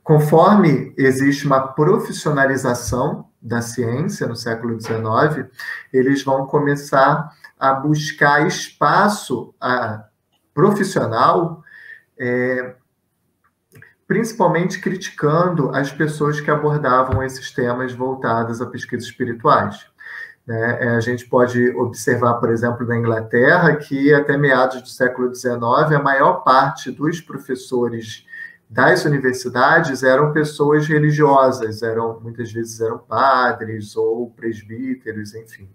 conforme existe uma profissionalização da ciência no século XIX, eles vão começar a buscar espaço profissional, principalmente criticando as pessoas que abordavam esses temas voltados a pesquisas espirituais. A gente pode observar, por exemplo, na Inglaterra, que até meados do século XIX, a maior parte dos professores das universidades eram pessoas religiosas, muitas vezes eram padres ou presbíteros, enfim.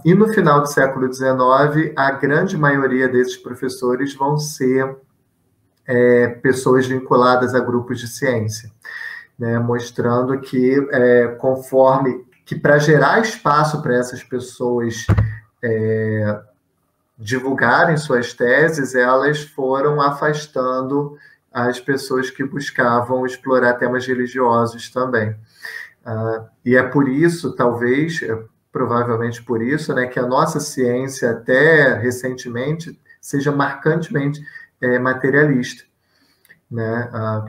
E no final do século XIX, a grande maioria desses professores vão ser pessoas vinculadas a grupos de ciência, mostrando que que para gerar espaço para essas pessoas divulgarem suas teses, elas foram afastando as pessoas que buscavam explorar temas religiosos também. E é por isso, talvez, provavelmente por isso, que a nossa ciência, até recentemente, seja marcantemente materialista.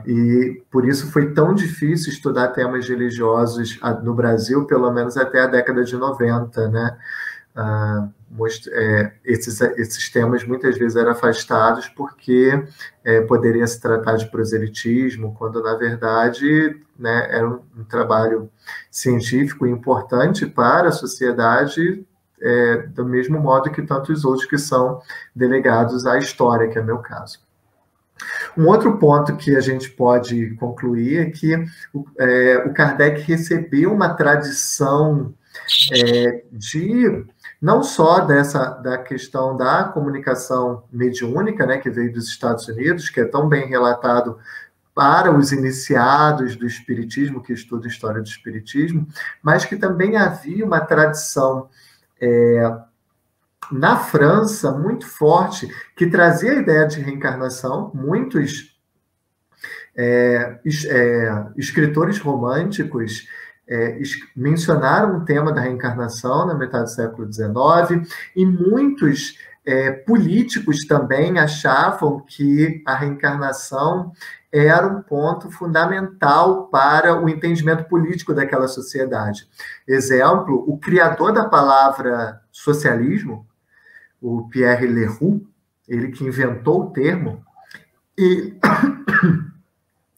E por isso foi tão difícil estudar temas religiosos no Brasil, pelo menos até a década de 90, esses temas muitas vezes eram afastados porque poderia se tratar de proselitismo, quando na verdade era um trabalho científico importante para a sociedade, do mesmo modo que tantos outros que são delegados à história, que é meu caso. Um outro ponto que a gente pode concluir é que o Kardec recebeu uma tradição não só da questão da comunicação mediúnica, que veio dos Estados Unidos, que é tão bem relatado para os iniciados do Espiritismo, que estudam a história do Espiritismo, mas que também havia uma tradição na França, muito forte, que trazia a ideia de reencarnação. Muitos escritores românticos mencionaram o tema da reencarnação na metade do século XIX, e muitos políticos também achavam que a reencarnação era um ponto fundamental para o entendimento político daquela sociedade. Exemplo, o criador da palavra socialismo, o Pierre Leroux, ele que inventou o termo, e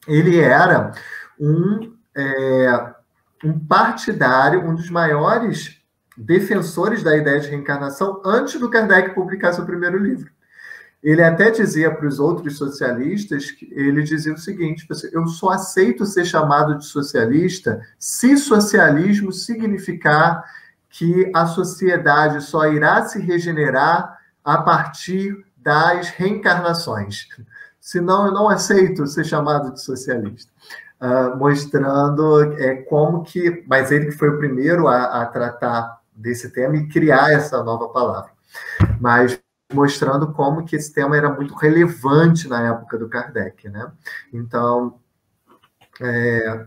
ele era um partidário, um dos maiores defensores da ideia de reencarnação antes do Kardec publicar seu primeiro livro. Ele até dizia para os outros socialistas, ele dizia o seguinte: eu só aceito ser chamado de socialista se socialismo significar que a sociedade só irá se regenerar a partir das reencarnações. Senão, eu não aceito ser chamado de socialista. Mostrando como que... Mas ele que foi o primeiro a tratar desse tema e criar essa nova palavra. Mas mostrando como que esse tema era muito relevante na época do Kardec, Então...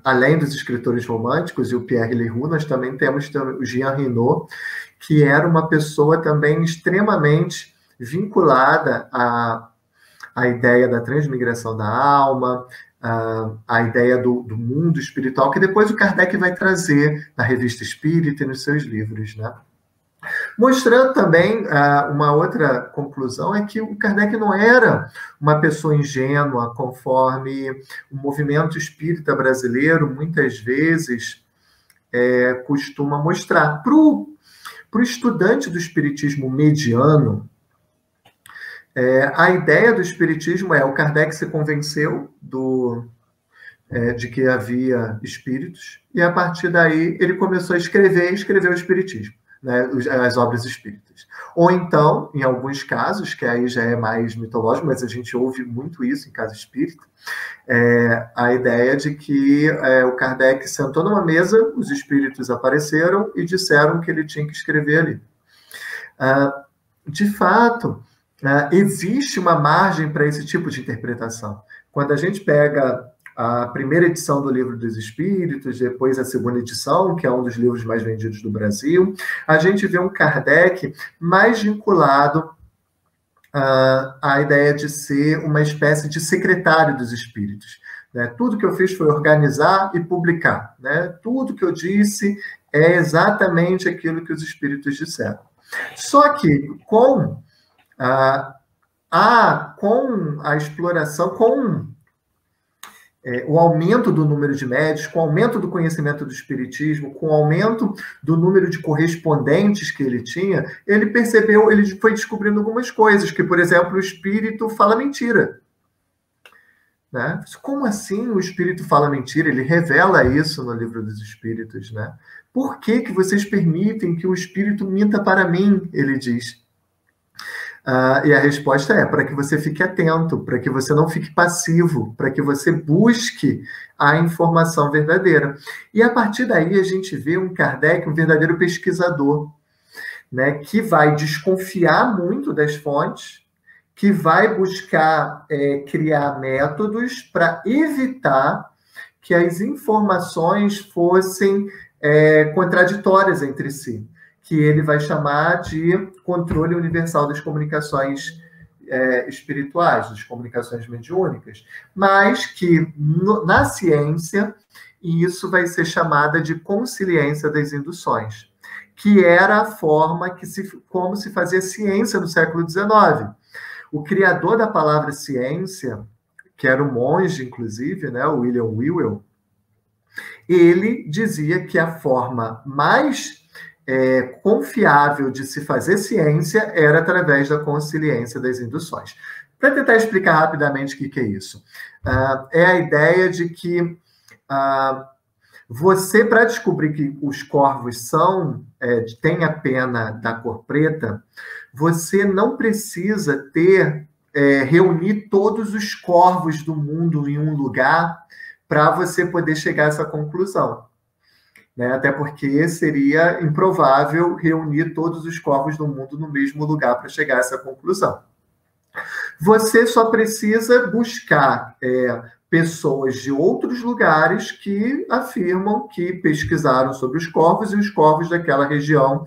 além dos escritores românticos e o Pierre Leroux, nós também temos o Jean Reno, que era uma pessoa também extremamente vinculada à ideia da transmigração da alma, a ideia do mundo espiritual, que depois o Kardec vai trazer na Revista Espírita e nos seus livros, Mostrando também uma outra conclusão, é que o Kardec não era uma pessoa ingênua, conforme o movimento espírita brasileiro muitas vezes costuma mostrar. Para o estudante do espiritismo mediano, a ideia do espiritismo o Kardec se convenceu de que havia espíritos, e a partir daí ele começou a escrever o espiritismo. As obras espíritas. Ou então, em alguns casos, que aí já é mais mitológico, mas a gente ouve muito isso em casa espírita, a ideia de que o Kardec sentou numa mesa, os espíritos apareceram e disseram que ele tinha que escrever ali. De fato, existe uma margem para esse tipo de interpretação. Quando a gente pega a primeira edição do Livro dos Espíritos, depois a segunda edição, que é um dos livros mais vendidos do Brasil, a gente vê um Kardec mais vinculado à ideia de ser uma espécie de secretário dos espíritos. Tudo que eu fiz foi organizar e publicar. Tudo que eu disse é exatamente aquilo que os espíritos disseram. Só que, com com a exploração, com o aumento do número de médios, com o aumento do conhecimento do espiritismo, com o aumento do número de correspondentes que ele tinha, ele percebeu, ele foi descobrindo algumas coisas, que, por exemplo, o espírito fala mentira. Né? Como assim o espírito fala mentira? Ele revela isso no Livro dos Espíritos. Né? Por que vocês permitem que o espírito minta para mim? Ele diz. E a resposta é para que você fique atento, para que você não fique passivo, para que você busque a informação verdadeira. E a partir daí a gente vê um Kardec, um verdadeiro pesquisador, né, que vai desconfiar muito das fontes, que vai buscar criar métodos para evitar que as informações fossem contraditórias entre si, que ele vai chamar de controle universal das comunicações espirituais, das comunicações mediúnicas, mas que na ciência isso vai ser chamada de consciência das induções, que era a forma como se fazia ciência no século XIX. O criador da palavra ciência, que era um monge, inclusive, né, o William Whewell, ele dizia que a forma mais confiável de se fazer ciência era através da consciência das induções. Para tentar explicar rapidamente o que é isso, é a ideia de que você, para descobrir que os corvos têm a pena da cor preta, você não precisa reunir todos os corvos do mundo em um lugar para você poder chegar a essa conclusão. Né? Até porque seria improvável reunir todos os corvos do mundo no mesmo lugar para chegar a essa conclusão. Você só precisa buscar pessoas de outros lugares que afirmam que pesquisaram sobre os corvos, e os corvos daquela região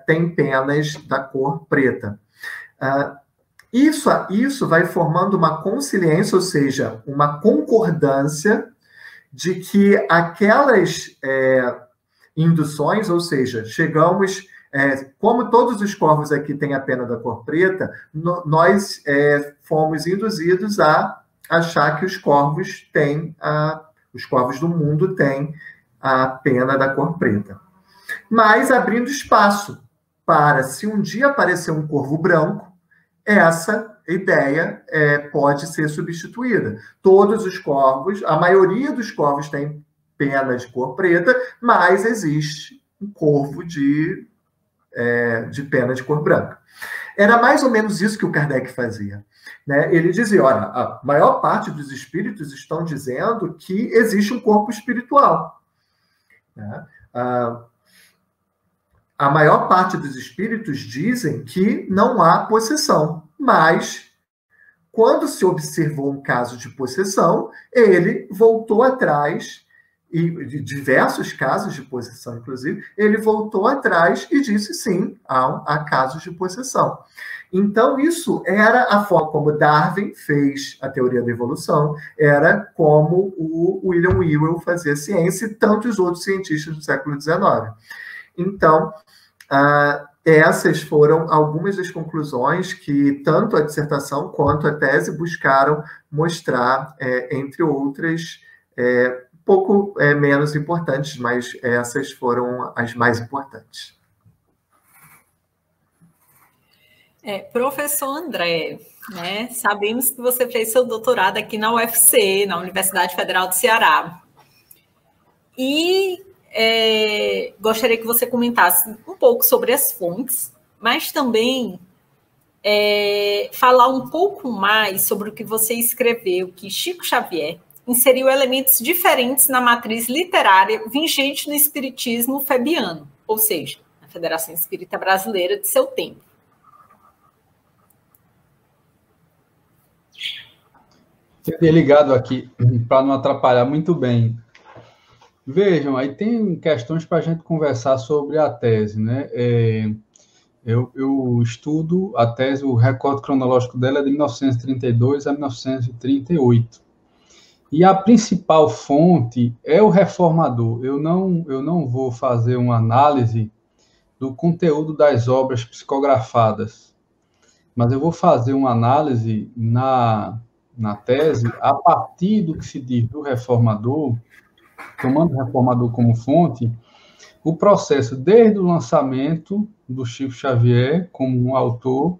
têm penas da cor preta. Isso vai formando uma consciência, ou seja, uma concordância de que aquelas induções, ou seja, chegamos... como todos os corvos aqui têm a pena da cor preta, nós fomos induzidos a achar que os corvos do mundo têm a pena da cor preta. Mas abrindo espaço para, se um dia aparecer um corvo branco, essa ideia pode ser substituída. Todos os corvos, a maioria dos corvos tem pena de cor preta, mas existe um corvo de pena de cor branca. Era mais ou menos isso que o Kardec fazia. Né? Ele dizia, olha, a maior parte dos espíritos estão dizendo que existe um corpo espiritual. Né? A maior parte dos espíritos dizem que não há possessão, mas quando se observou um caso de possessão, ele voltou atrás, e de diversos casos de possessão, inclusive, ele voltou atrás e disse sim, há casos de possessão. Então, isso era a forma como Darwin fez a teoria da evolução, era como o William Whewell fazia ciência e tantos outros cientistas do século XIX. Então, essas foram algumas das conclusões que tanto a dissertação quanto a tese buscaram mostrar, entre outras, pouco menos importantes, mas essas foram as mais importantes. Professor André, né, sabemos que você fez seu doutorado aqui na UFC, na Universidade Federal do Ceará. E gostaria que você comentasse um pouco sobre as fontes, mas também falar um pouco mais sobre o que você escreveu, que Chico Xavier inseriu elementos diferentes na matriz literária vigente no espiritismo febiano, ou seja, na Federação Espírita Brasileira de seu tempo. Eu tenho ligado aqui, para não atrapalhar muito bem. Vejam, aí tem questões para a gente conversar sobre a tese, né? Eu estudo a tese, o recorde cronológico dela é de 1932 a 1938. E a principal fonte é o Reformador. Eu não vou fazer uma análise do conteúdo das obras psicografadas. mas eu vou fazer uma análise na tese a partir do que se diz do reformador, tomando o reformador como fonte, o processo desde o lançamento do Chico Xavier como um autor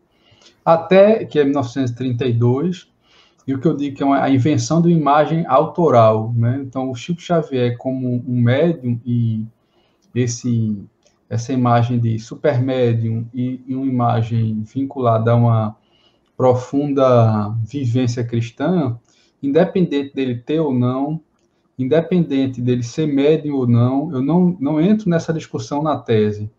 até, que é 1932, e o que eu digo que é a invenção de uma imagem autoral, né? Então, o Chico Xavier como um médium e essa imagem de supermédium e uma imagem vinculada a uma profunda vivência cristã, independente dele ter ou não, independente dele ser médium ou não, eu não entro nessa discussão na tese.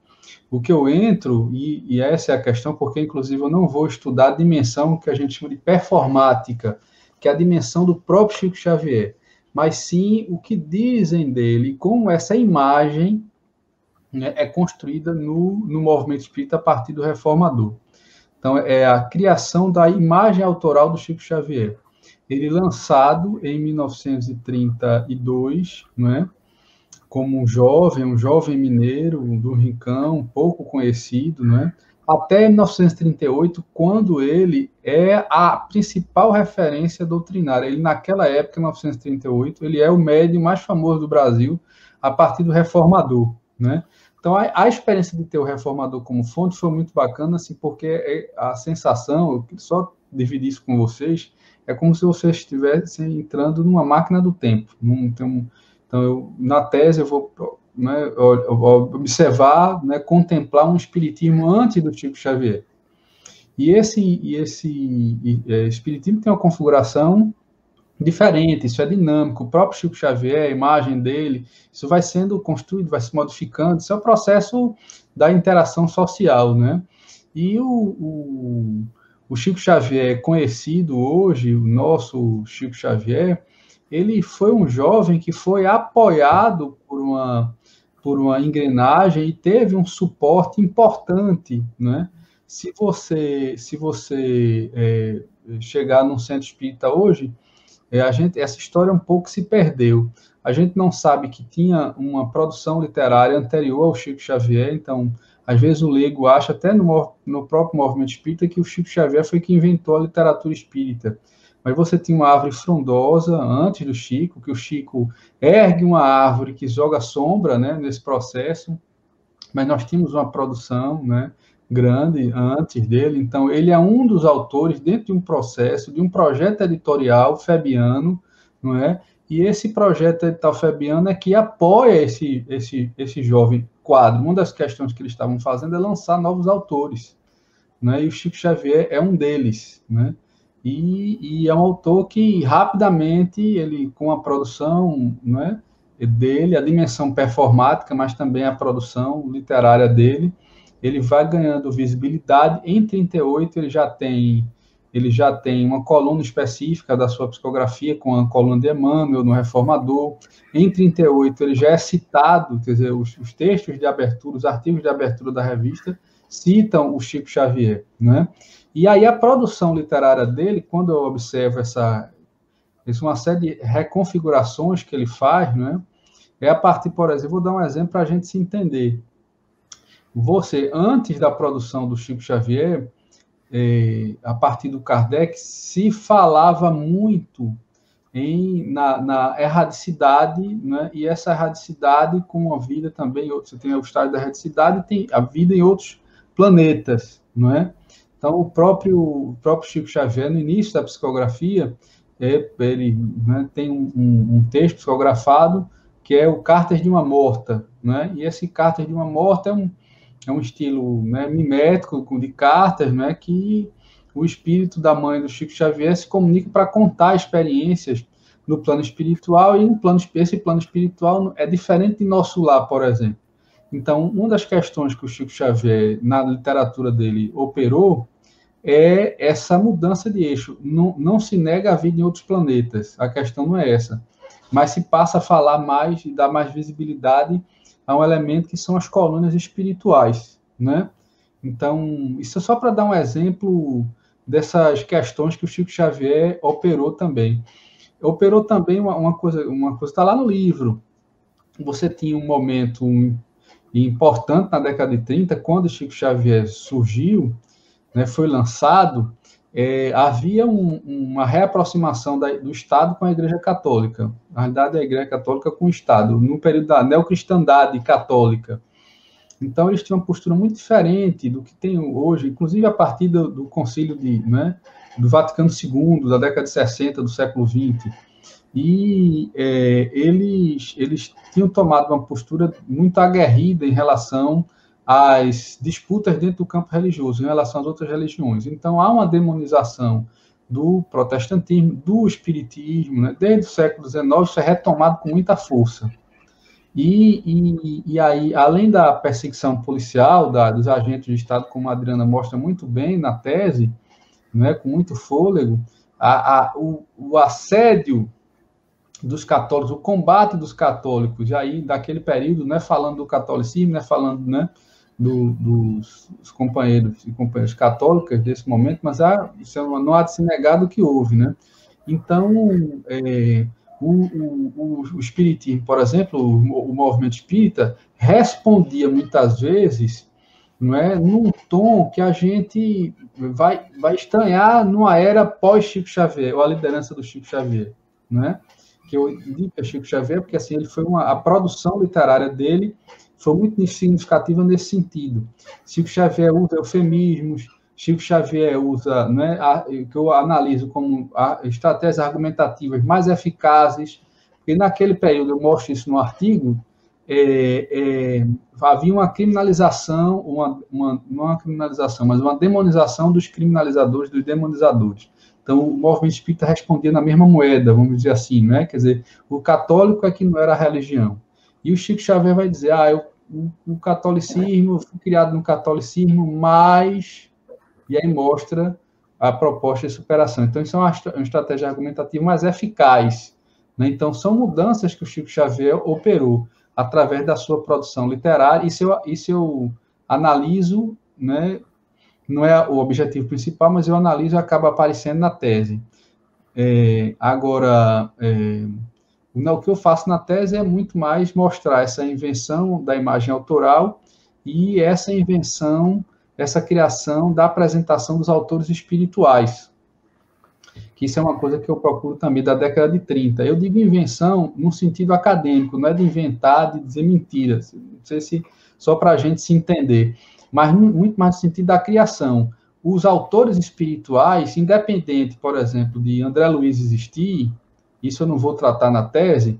O que eu entro, e essa é a questão, porque inclusive eu não vou estudar a dimensão que a gente chama de performática, que é a dimensão do próprio Chico Xavier, mas sim o que dizem dele, como essa imagem, né, é construída no movimento espírita a partir do reformador. Então, é a criação da imagem autoral do Chico Xavier. Ele lançado em 1932, né, como um jovem mineiro do Rincão, pouco conhecido, né, até 1938, quando ele é a principal referência doutrinária. Ele, naquela época, 1938, ele é o médium mais famoso do Brasil, a partir do reformador, né? Então, a experiência de ter o reformador como fonte foi muito bacana, assim, porque a sensação, eu só dividir isso com vocês, é como se vocês estivessem entrando numa máquina do tempo. Então, na tese, eu vou, né, observar, né, contemplar um espiritismo antes do Chico Xavier. E esse espiritismo tem uma configuração diferente, isso é dinâmico. O próprio Chico Xavier, a imagem dele, isso vai sendo construído, vai se modificando, isso é o processo da interação social, né? E o Chico Xavier conhecido hoje, o nosso Chico Xavier, ele foi um jovem que foi apoiado por uma engrenagem e teve um suporte importante, né? Se você chegar num centro espírita hoje, essa história um pouco se perdeu. A gente não sabe que tinha uma produção literária anterior ao Chico Xavier, então, às vezes o leigo acha, até no próprio movimento espírita, que o Chico Xavier foi que inventou a literatura espírita. Mas você tinha uma árvore frondosa antes do Chico, que o Chico ergue uma árvore que joga sombra, né, nesse processo, mas nós tínhamos uma produção, né, grande antes dele, então ele é um dos autores dentro de um processo, de um projeto editorial febiano, não é? E esse projeto editorial febiano é que apoia esse jovem quadro. Uma das questões que eles estavam fazendo é lançar novos autores, né? E o Chico Xavier é um deles, né? E é um autor que rapidamente, ele com a produção, né, dele, a dimensão performática, mas também a produção literária dele, ele vai ganhando visibilidade. Em 38 ele já tem uma coluna específica da sua psicografia, com a coluna de Emmanuel, no Reformador. Em 38 ele já é citado, quer dizer, os textos de abertura, os artigos de abertura da revista citam o Chico Xavier, né? E aí a produção literária dele, quando eu observo uma série de reconfigurações que ele faz, né? É a partir, por exemplo, vou dar um exemplo para a gente se entender. Você, antes da produção do Chico Xavier, a partir do Kardec, se falava muito na erradicidade, né? E essa erradicidade com a vida também, você tem o estágio da erradicidade, tem a vida em outros planetas, não é? Então, o próprio Chico Xavier, no início da psicografia, ele, né, tem um texto psicografado que é o Cartas de uma Morta, né? E esse Cartas de uma Morta é um estilo, né, mimético de cartas, né, que o espírito da mãe do Chico Xavier se comunica para contar experiências no plano espiritual, e esse plano espiritual é diferente de nosso lar, por exemplo. Então, uma das questões que o Chico Xavier, na literatura dele, operou é essa mudança de eixo. Não se nega a vida em outros planetas, a questão não é essa, mas se passa a falar mais e dar mais visibilidade a um elemento que são as colunas espirituais, né? Então, isso é só para dar um exemplo dessas questões que o Chico Xavier operou também. Operou também uma coisa está lá no livro. Você tinha um momento importante na década de 30, quando o Chico Xavier surgiu, né, foi lançado, havia uma reaproximação do Estado com a Igreja Católica. Na realidade, a Igreja Católica com o Estado, no período da neocristandade católica. Então, eles tinham uma postura muito diferente do que tem hoje, inclusive a partir do concílio do Vaticano II, da década de 60, do século XX. E eles tinham tomado uma postura muito aguerrida em relação às disputas dentro do campo religioso, em relação às outras religiões. Então, há uma demonização do protestantismo, do espiritismo, né? Desde o século XIX, isso é retomado com muita força. E aí, além da perseguição policial dos agentes de Estado, como a Adriana mostra muito bem na tese, né, com muito fôlego, o assédio dos católicos, o combate dos católicos, e aí, daquele período, não é falando do catolicismo, não é falando, né, dos companheiros e companheiras católicas desse momento, mas não há de se negar do que houve, né? Então, o espiritismo, por exemplo, o movimento espírita, respondia muitas vezes, não é, num tom que a gente vai estranhar numa era pós-Chico Xavier, ou a liderança do Chico Xavier, não é? Que eu digo que é Chico Xavier, porque assim, ele foi a produção literária dele foi muito significativa nesse sentido. Chico Xavier usa eufemismos, Chico Xavier usa, né, que eu analiso como estratégias argumentativas mais eficazes, porque naquele período, eu mostro isso no artigo, havia uma criminalização, não uma criminalização, mas uma demonização dos criminalizadores, dos demonizadores. Então, o movimento espírita respondia na mesma moeda, vamos dizer assim, né? Quer dizer, o católico é que não era a religião. E o Chico Xavier vai dizer, o catolicismo, eu fui criado no catolicismo, mas... E aí mostra a proposta de superação. Então, isso é uma estratégia argumentativa mais eficaz, né? Então, são mudanças que o Chico Xavier operou através da sua produção literária, e se eu analiso, né, não é o objetivo principal, mas eu analiso e acaba aparecendo na tese. Agora, o que eu faço na tese é muito mais mostrar essa invenção da imagem autoral e essa invenção, essa criação da apresentação dos autores espirituais, que isso é uma coisa que eu procuro também da década de 30. Eu digo invenção no sentido acadêmico, não é de inventar, de dizer mentiras, não sei se só para a gente se entender, mas muito mais no sentido da criação. Os autores espirituais, independente, por exemplo, de André Luiz existir, isso eu não vou tratar na tese,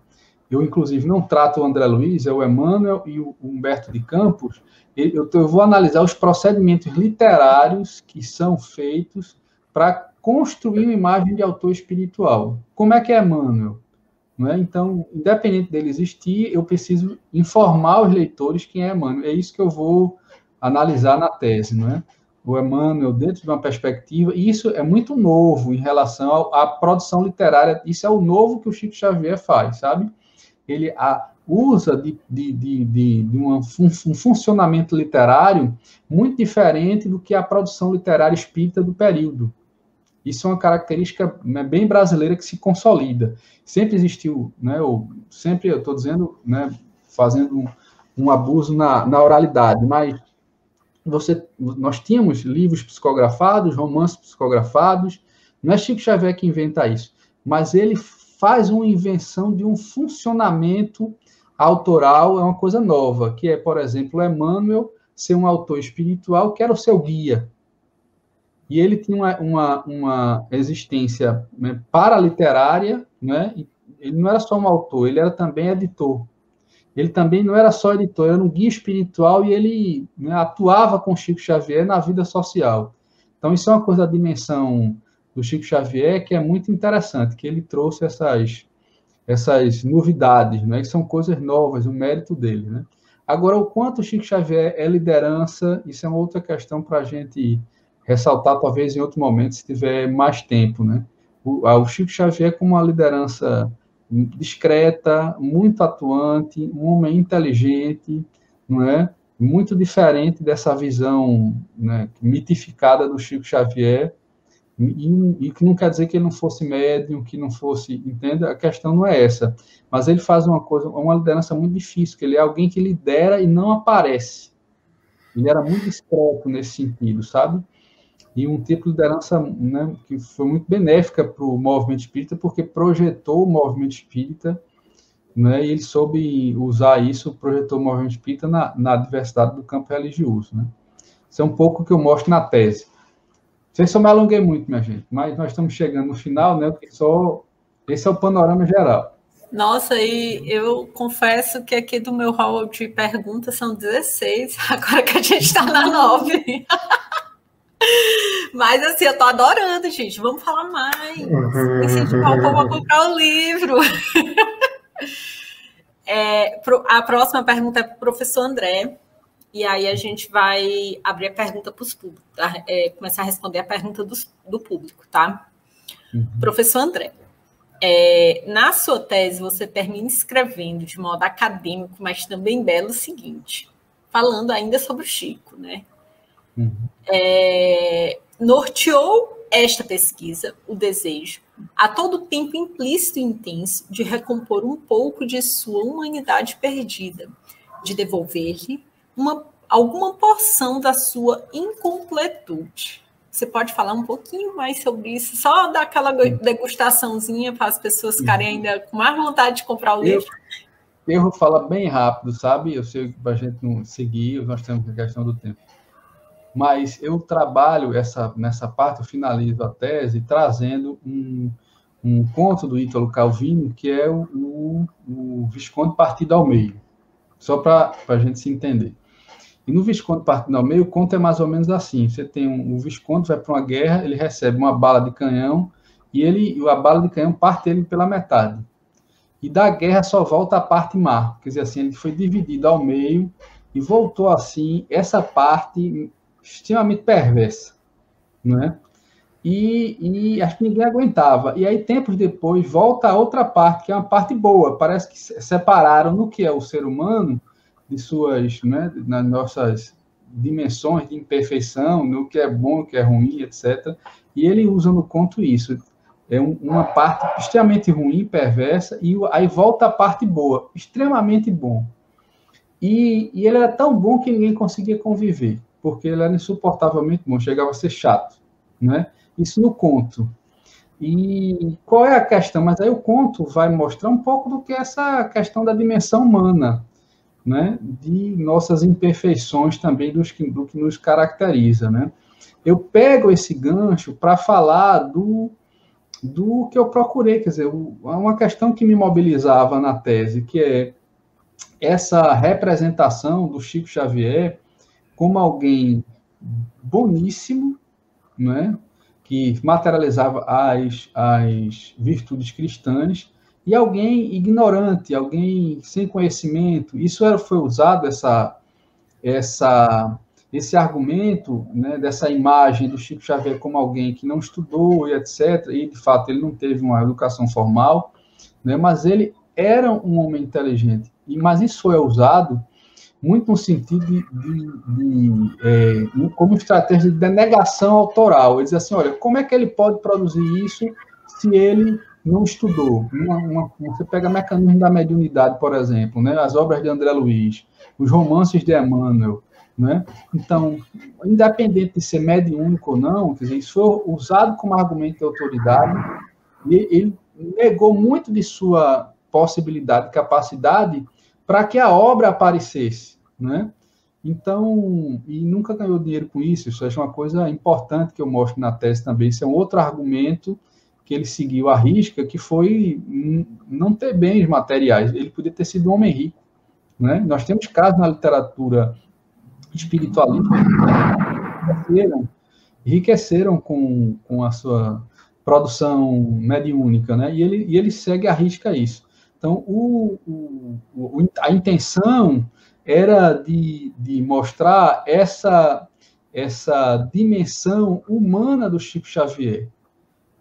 eu, inclusive, não trato o André Luiz, é o Emmanuel e o Humberto de Campos, eu vou analisar os procedimentos literários que são feitos para construir uma imagem de autor espiritual. Como é que é Emmanuel? Não é? Então, independente dele existir, eu preciso informar os leitores quem é Emmanuel. É isso que eu vou analisar na tese, não é? O Emmanuel, dentro de uma perspectiva, e isso é muito novo em relação à produção literária, isso é o novo que o Chico Xavier faz, sabe? Ele usa de um funcionamento literário muito diferente do que a produção literária espírita do período. Isso é uma característica, né, bem brasileira que se consolida. Sempre existiu, né, sempre eu estou dizendo, né, fazendo um abuso na oralidade, mas nós tínhamos livros psicografados, romances psicografados, não é Chico Xavier que inventa isso, mas ele faz uma invenção de um funcionamento autoral, é uma coisa nova, que é, por exemplo, Emmanuel ser um autor espiritual que era o seu guia. E ele tinha uma existência, né, paraliterária, né? Ele não era só um autor, ele era também editor. Ele também não era só editor, era um guia espiritual e ele, né, atuava com Chico Xavier na vida social. Então, isso é uma coisa da dimensão do Chico Xavier que é muito interessante, que ele trouxe essas novidades, né, que são coisas novas, o mérito dele, né? Agora, o quanto o Chico Xavier é liderança, isso é uma outra questão para a gente ressaltar, talvez, em outro momento, se tiver mais tempo, né? O Chico Xavier como uma liderança discreta, muito atuante, um homem inteligente, não é? Muito diferente dessa visão, né, mitificada do Chico Xavier, e que não quer dizer que ele não fosse médium, que não fosse, entende? A questão não é essa, mas ele faz uma liderança muito difícil, que ele é alguém que lidera e não aparece. Ele era muito discreto nesse sentido, sabe? e um tipo de liderança, né, que foi muito benéfica para o movimento espírita, porque projetou o movimento espírita, né, e ele soube usar isso, projetou o movimento espírita na diversidade do campo religioso. Né? Isso é um pouco o que eu mostro na tese. Não sei se eu me alonguei muito, minha gente, mas nós estamos chegando no final, né, porque esse é o panorama geral. Nossa, e eu confesso que aqui do meu hall de perguntas são 16, agora que a gente está na 9. Mas, assim, eu tô adorando, gente. Vamos falar mais. Incentivar o povo a comprar o livro. A próxima pergunta é para o professor André. E aí a gente vai abrir a pergunta para os públicos. Começar a responder a pergunta do público, tá? Professor André, na sua tese você termina escrevendo de modo acadêmico, mas também belo, o seguinte, falando ainda sobre o Chico, né? Norteou esta pesquisa o desejo, a todo tempo implícito e intenso, de recompor um pouco de sua humanidade perdida, de devolver-lhe alguma porção da sua incompletude. Você pode falar um pouquinho mais sobre isso? Só dar aquela degustaçãozinha para as pessoas ficarem ainda com mais vontade de comprar o livro? Eu vou falar bem rápido, sabe? Eu sei que para a gente não seguir, nós temos a questão do tempo. Mas eu trabalho nessa parte, eu finalizo a tese trazendo um conto do Ítalo Calvino, que é o Visconde Partido ao Meio, só para a gente se entender. E no Visconde Partido ao Meio, o conto é mais ou menos assim, você tem o Visconde vai para uma guerra, ele recebe uma bala de canhão, e a bala de canhão parte ele pela metade. E da guerra só volta a parte má, quer dizer assim, ele foi dividido ao meio, e voltou assim, essa parte extremamente perversa, né? E acho que ninguém aguentava. E aí, tempos depois, volta a outra parte, que é uma parte boa. Parece que separaram no que é o ser humano, de suas, né, nas nossas dimensões de imperfeição, no que é bom, o que é ruim, etc. E ele usa no conto isso. É uma parte extremamente ruim, perversa, e aí volta a parte boa, extremamente bom. E ele era tão bom que ninguém conseguia conviver, porque ele era insuportavelmente bom, chegava a ser chato, né? Isso no conto. E qual é a questão? Mas aí o conto vai mostrar um pouco do que é essa questão da dimensão humana, né? De nossas imperfeições também, do que nos caracteriza, né? Eu pego esse gancho para falar do que eu procurei, quer dizer, uma questão que me mobilizava na tese, que é essa representação do Chico Xavier como alguém boníssimo, né, que materializava as virtudes cristãs, e alguém ignorante, alguém sem conhecimento. Isso foi usado, esse argumento, né, dessa imagem do Chico Xavier como alguém que não estudou e etc., e, de fato, ele não teve uma educação formal, né, mas ele era um homem inteligente. Mas isso foi usado muito no sentido como estratégia de denegação autoral. Ele diz assim, olha, como é que ele pode produzir isso se ele não estudou? Você pega Mecanismo da Mediunidade, por exemplo, né, as obras de André Luiz, os romances de Emmanuel, né? Então, independente de ser mediúnico ou não, quer dizer, isso foi usado como argumento de autoridade, e ele negou muito de sua possibilidade, capacidade, para que a obra aparecesse, né? Então, e nunca ganhou dinheiro com isso, isso é uma coisa importante que eu mostro na tese também, isso é um outro argumento que ele seguiu à risca, que foi não ter bens materiais, ele podia ter sido um homem rico, né? Nós temos casos na literatura espiritualista que enriqueceram com a sua produção mediúnica, né? E ele segue à risca isso. Então, a intenção era de mostrar essa dimensão humana do Chico Xavier,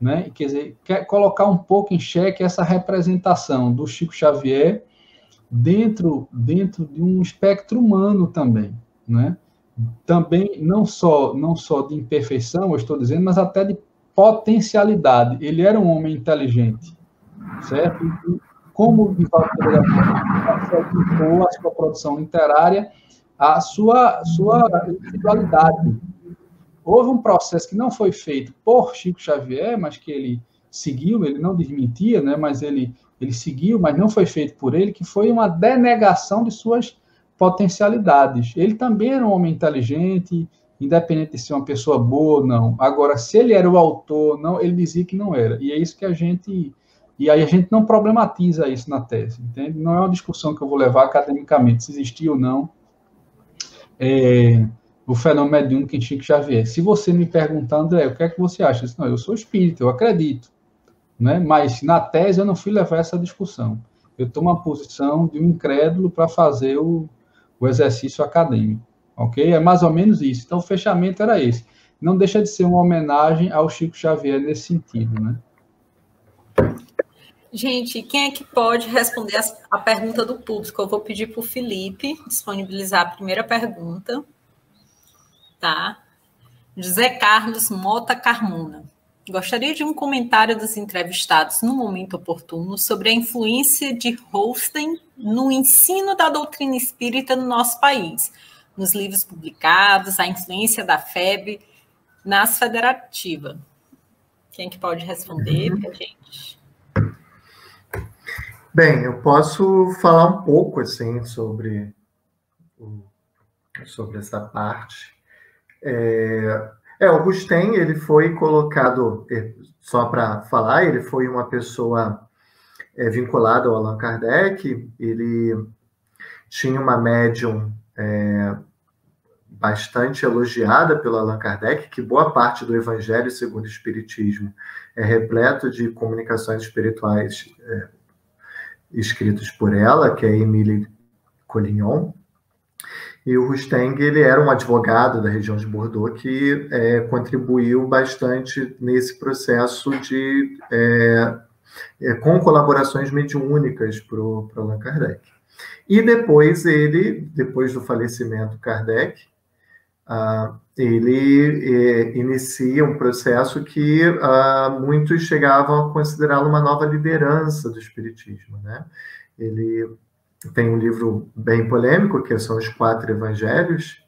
né? Quer dizer, colocar um pouco em xeque essa representação do Chico Xavier dentro de um espectro humano também, né? Também não só de imperfeição, eu estou dizendo, mas até de potencialidade. Ele era um homem inteligente, certo? E como o Divaldo Pereira aplicou a sua produção literária, a sua individualidade. houve um processo que não foi feito por Chico Xavier, mas que ele seguiu, ele não desmentia, né, mas ele seguiu, mas não foi feito por ele, que foi uma denegação de suas potencialidades. Ele também era um homem inteligente, independente de ser uma pessoa boa ou não. Agora, se ele era o autor, não, ele dizia que não era. E é isso que a gente... E aí a gente não problematiza isso na tese, entende? Não é uma discussão que eu vou levar academicamente, se existia ou não o fenômeno mediúnico em Chico Xavier. Se você me perguntar, André, o que é que você acha? Eu disse, não, eu sou espírita, eu acredito. Né? Mas na tese eu não fui levar essa discussão. Eu tomo a posição de um incrédulo para fazer o exercício acadêmico. Ok? É mais ou menos isso. Então o fechamento era esse. Não deixa de ser uma homenagem ao Chico Xavier nesse sentido, né? Gente, quem é que pode responder a pergunta do público? Eu vou pedir para o Felipe disponibilizar a primeira pergunta. Tá? José Carlos Mota Carmona. Gostaria de um comentário dos entrevistados no momento oportuno sobre a influência de Holstein no ensino da doutrina espírita no nosso país, nos livros publicados, a influência da FEB nas federativas. Quem é que pode responder para a gente? Bem, eu posso falar um pouco assim sobre essa parte. O Rustem, ele foi colocado, só para falar, ele foi uma pessoa vinculada ao Allan Kardec, ele tinha uma médium bastante elogiada pelo Allan Kardec, que boa parte do Evangelho segundo o Espiritismo é repleto de comunicações espirituais escritos por ela, que é Émile Collignon. E o Rustem, ele era um advogado da região de Bordeaux que contribuiu bastante nesse processo com colaborações mediúnicas para o Allan Kardec. E depois do falecimento do Kardec, ele inicia um processo que muitos chegavam a considerá-lo uma nova liderança do Espiritismo, né? Ele tem um livro bem polêmico, que são os 4 Evangelhos,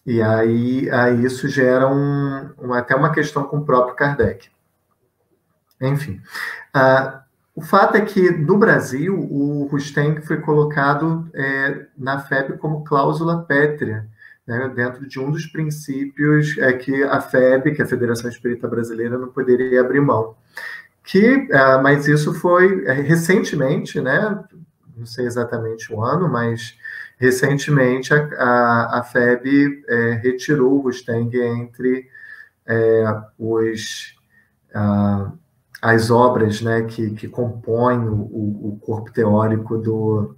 e aí isso gera até uma questão com o próprio Kardec. Enfim, o fato é que, no Brasil, o Rustem foi colocado na FEB como cláusula pétrea, né, dentro de um dos princípios que a FEB, que é a Federação Espírita Brasileira, não poderia abrir mão. Mas isso foi recentemente, né, não sei exatamente o ano, mas recentemente a FEB retirou o Rustem entre as obras, né, que compõem o corpo teórico do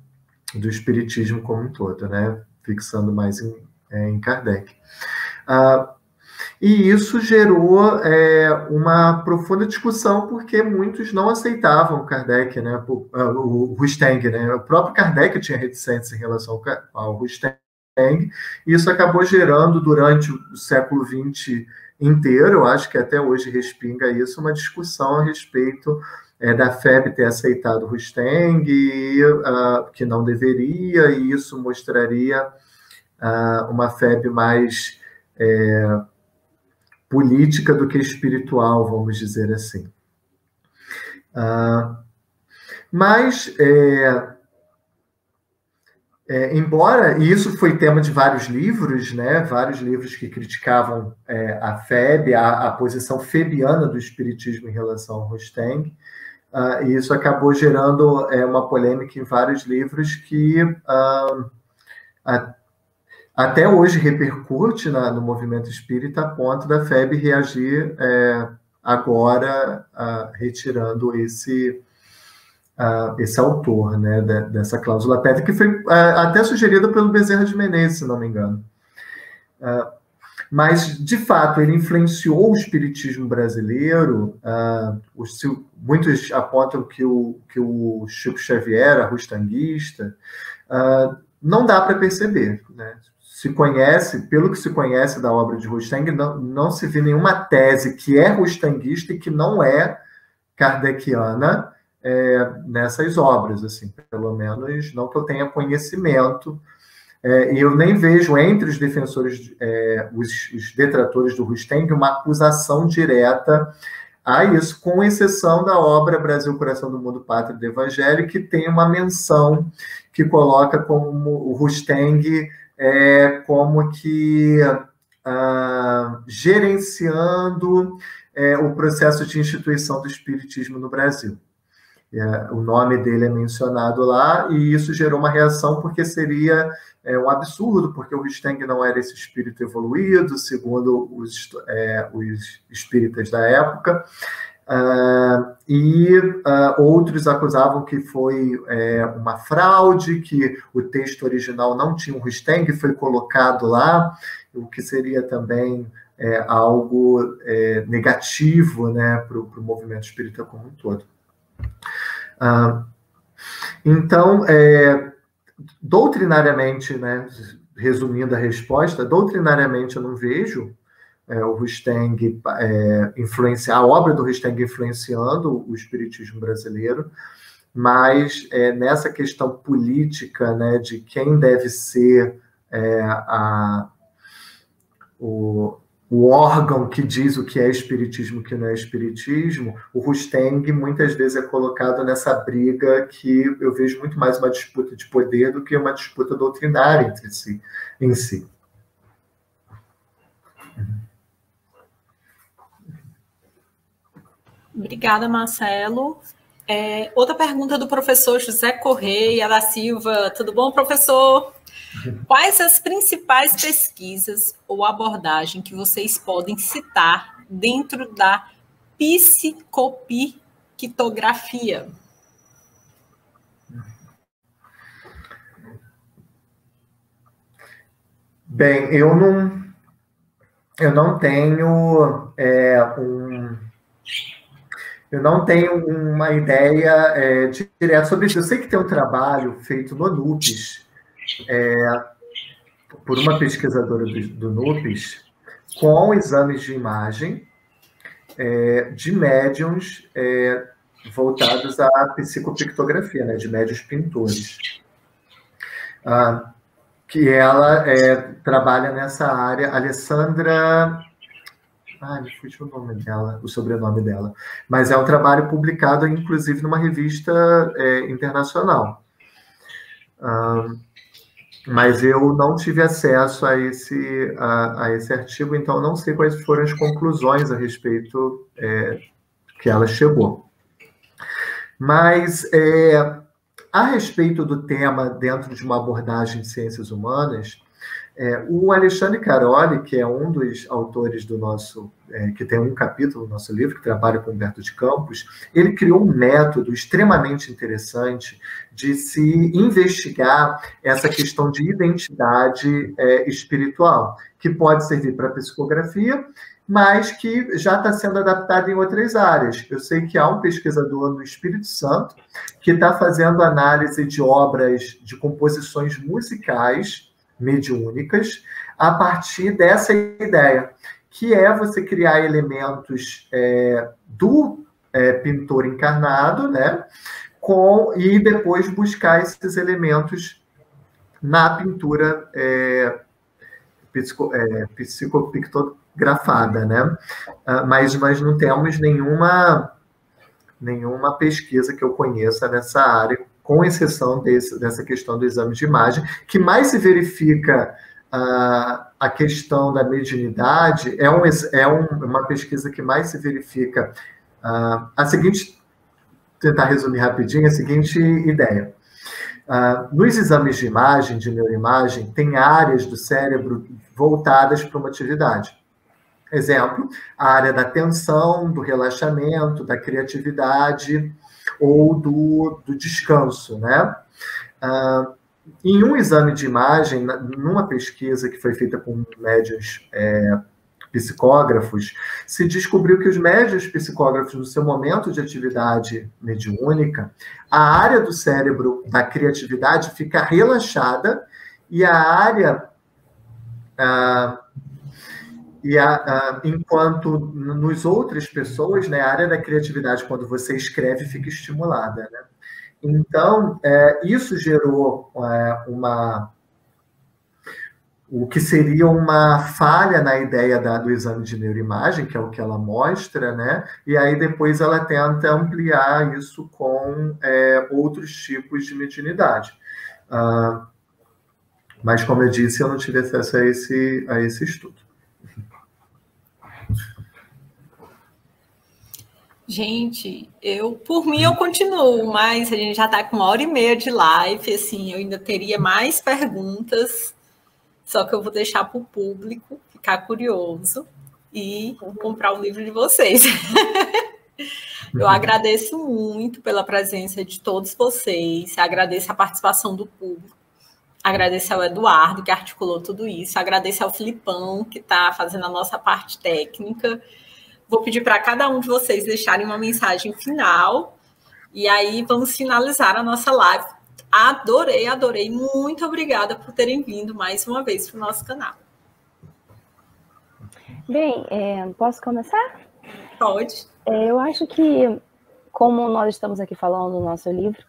Espiritismo como um todo, né, fixando mais em Kardec. E isso gerou uma profunda discussão, porque muitos não aceitavam Kardec, né, o Rustem, né? O próprio Kardec tinha reticência em relação ao Rustem, e isso acabou gerando, durante o século XX inteiro, eu acho que até hoje respinga isso, uma discussão a respeito da FEB ter aceitado Rustem, que não deveria, e isso mostraria uma FEB mais política do que espiritual, vamos dizer assim. Mas, embora, e isso foi tema de vários livros, né, vários livros que criticavam a FEB, a posição febiana do espiritismo em relação ao Rustem, e isso acabou gerando uma polêmica em vários livros que até hoje repercute no movimento espírita, a ponto da FEB reagir agora retirando esse autor, né, dessa cláusula pétrea, que foi até sugerida pelo Bezerra de Menezes, se não me engano. Mas, de fato, ele influenciou o espiritismo brasileiro. Muitos apontam que o Chico Xavier era rustanguista. Não dá para perceber, né? Pelo que se conhece da obra de Rustem, não se vê nenhuma tese que é rustanguista e que não é kardeciana nessas obras, assim, pelo menos não que eu tenha conhecimento e eu nem vejo entre os defensores, os detratores do Rusteng, uma acusação direta a isso, com exceção da obra Brasil, Coração do Mundo, Pátria do Evangelho, que tem uma menção que coloca como o Rusteng como que gerenciando o processo de instituição do espiritismo no Brasil. O nome dele é mencionado lá, e isso gerou uma reação, porque seria um absurdo, porque o Rusteng não era esse espírito evoluído, segundo os espíritas da época, outros acusavam que foi uma fraude, que o texto original não tinha um Rusteng, foi colocado lá, o que seria também algo negativo, né, para o movimento espírita como um todo. Então, doutrinariamente, né, resumindo a resposta, doutrinariamente eu não vejo o Rusteng influenciar, a obra do Rusteng influenciando o espiritismo brasileiro, mas nessa questão política, né, de quem deve ser o órgão que diz o que é espiritismo e o que não é espiritismo, o Rusteng muitas vezes é colocado nessa briga que eu vejo muito mais uma disputa de poder do que uma disputa doutrinária entre si, em si. Obrigada, Marcelo. Outra pergunta do professor José Correia da Silva. Tudo bom, professor? Quais as principais pesquisas ou abordagem que vocês podem citar dentro da psicopictografia? Bem, eu não tenho uma ideia direta sobre isso. Eu sei que tem um trabalho feito no NUPES, por uma pesquisadora do NUPES, com exames de imagem de médiuns voltados à psicopictografia, né, de médiuns pintores. Que ela trabalha nessa área, Alessandra... me fugiu o sobrenome dela. Mas é um trabalho publicado, inclusive, numa revista internacional. Mas eu não tive acesso a esse artigo, então não sei quais foram as conclusões a respeito que ela chegou. Mas, a respeito do tema dentro de uma abordagem de ciências humanas, o Alexandre Caroli, que é um dos autores do nosso, que tem um capítulo no nosso livro, que trabalha com Humberto de Campos, ele criou um método extremamente interessante de se investigar essa questão de identidade espiritual, que pode servir para a psicografia, mas que já está sendo adaptado em outras áreas. Eu sei que há um pesquisador no Espírito Santo que está fazendo análise de obras, de composições musicais mediúnicas, a partir dessa ideia, que é você criar elementos do pintor encarnado, né, e depois buscar esses elementos na pintura psicopictografada, né? Mas nós não temos nenhuma pesquisa que eu conheça nessa área, com exceção dessa questão do exame de imagem, que mais se verifica a questão da mediunidade, uma pesquisa que mais se verifica tentar resumir rapidinho, a seguinte ideia. Nos exames de imagem, de neuroimagem, tem áreas do cérebro voltadas para uma atividade. Exemplo, a área da atenção, do relaxamento, da criatividade ou do descanso, né? Em um exame de imagem, numa pesquisa que foi feita com médiuns psicógrafos, se descobriu que os médiuns psicógrafos, no seu momento de atividade mediúnica, a área do cérebro da criatividade fica relaxada e a área... enquanto nos outras pessoas, né, a área da criatividade, quando você escreve, fica estimulada, né? Então, isso gerou o que seria uma falha na ideia do exame de neuroimagem, que é o que ela mostra, né? E aí depois ela tenta ampliar isso com outros tipos de mediunidade. Mas, como eu disse, eu não tive acesso a esse estudo. Gente, por mim, eu continuo, mas a gente já está com 1h30 de live, assim, eu ainda teria mais perguntas, só que eu vou deixar para o público ficar curioso e comprar o livro de vocês. Eu agradeço muito pela presença de todos vocês, agradeço a participação do público, agradeço ao Eduardo, que articulou tudo isso, agradeço ao Filipão, que está fazendo a nossa parte técnica. Vou pedir para cada um de vocês deixarem uma mensagem final e aí vamos finalizar a nossa live. Adorei. Muito obrigada por terem vindo mais uma vez para o nosso canal. Bem, posso começar? Pode. Eu acho que, como nós estamos aqui falando do nosso livro,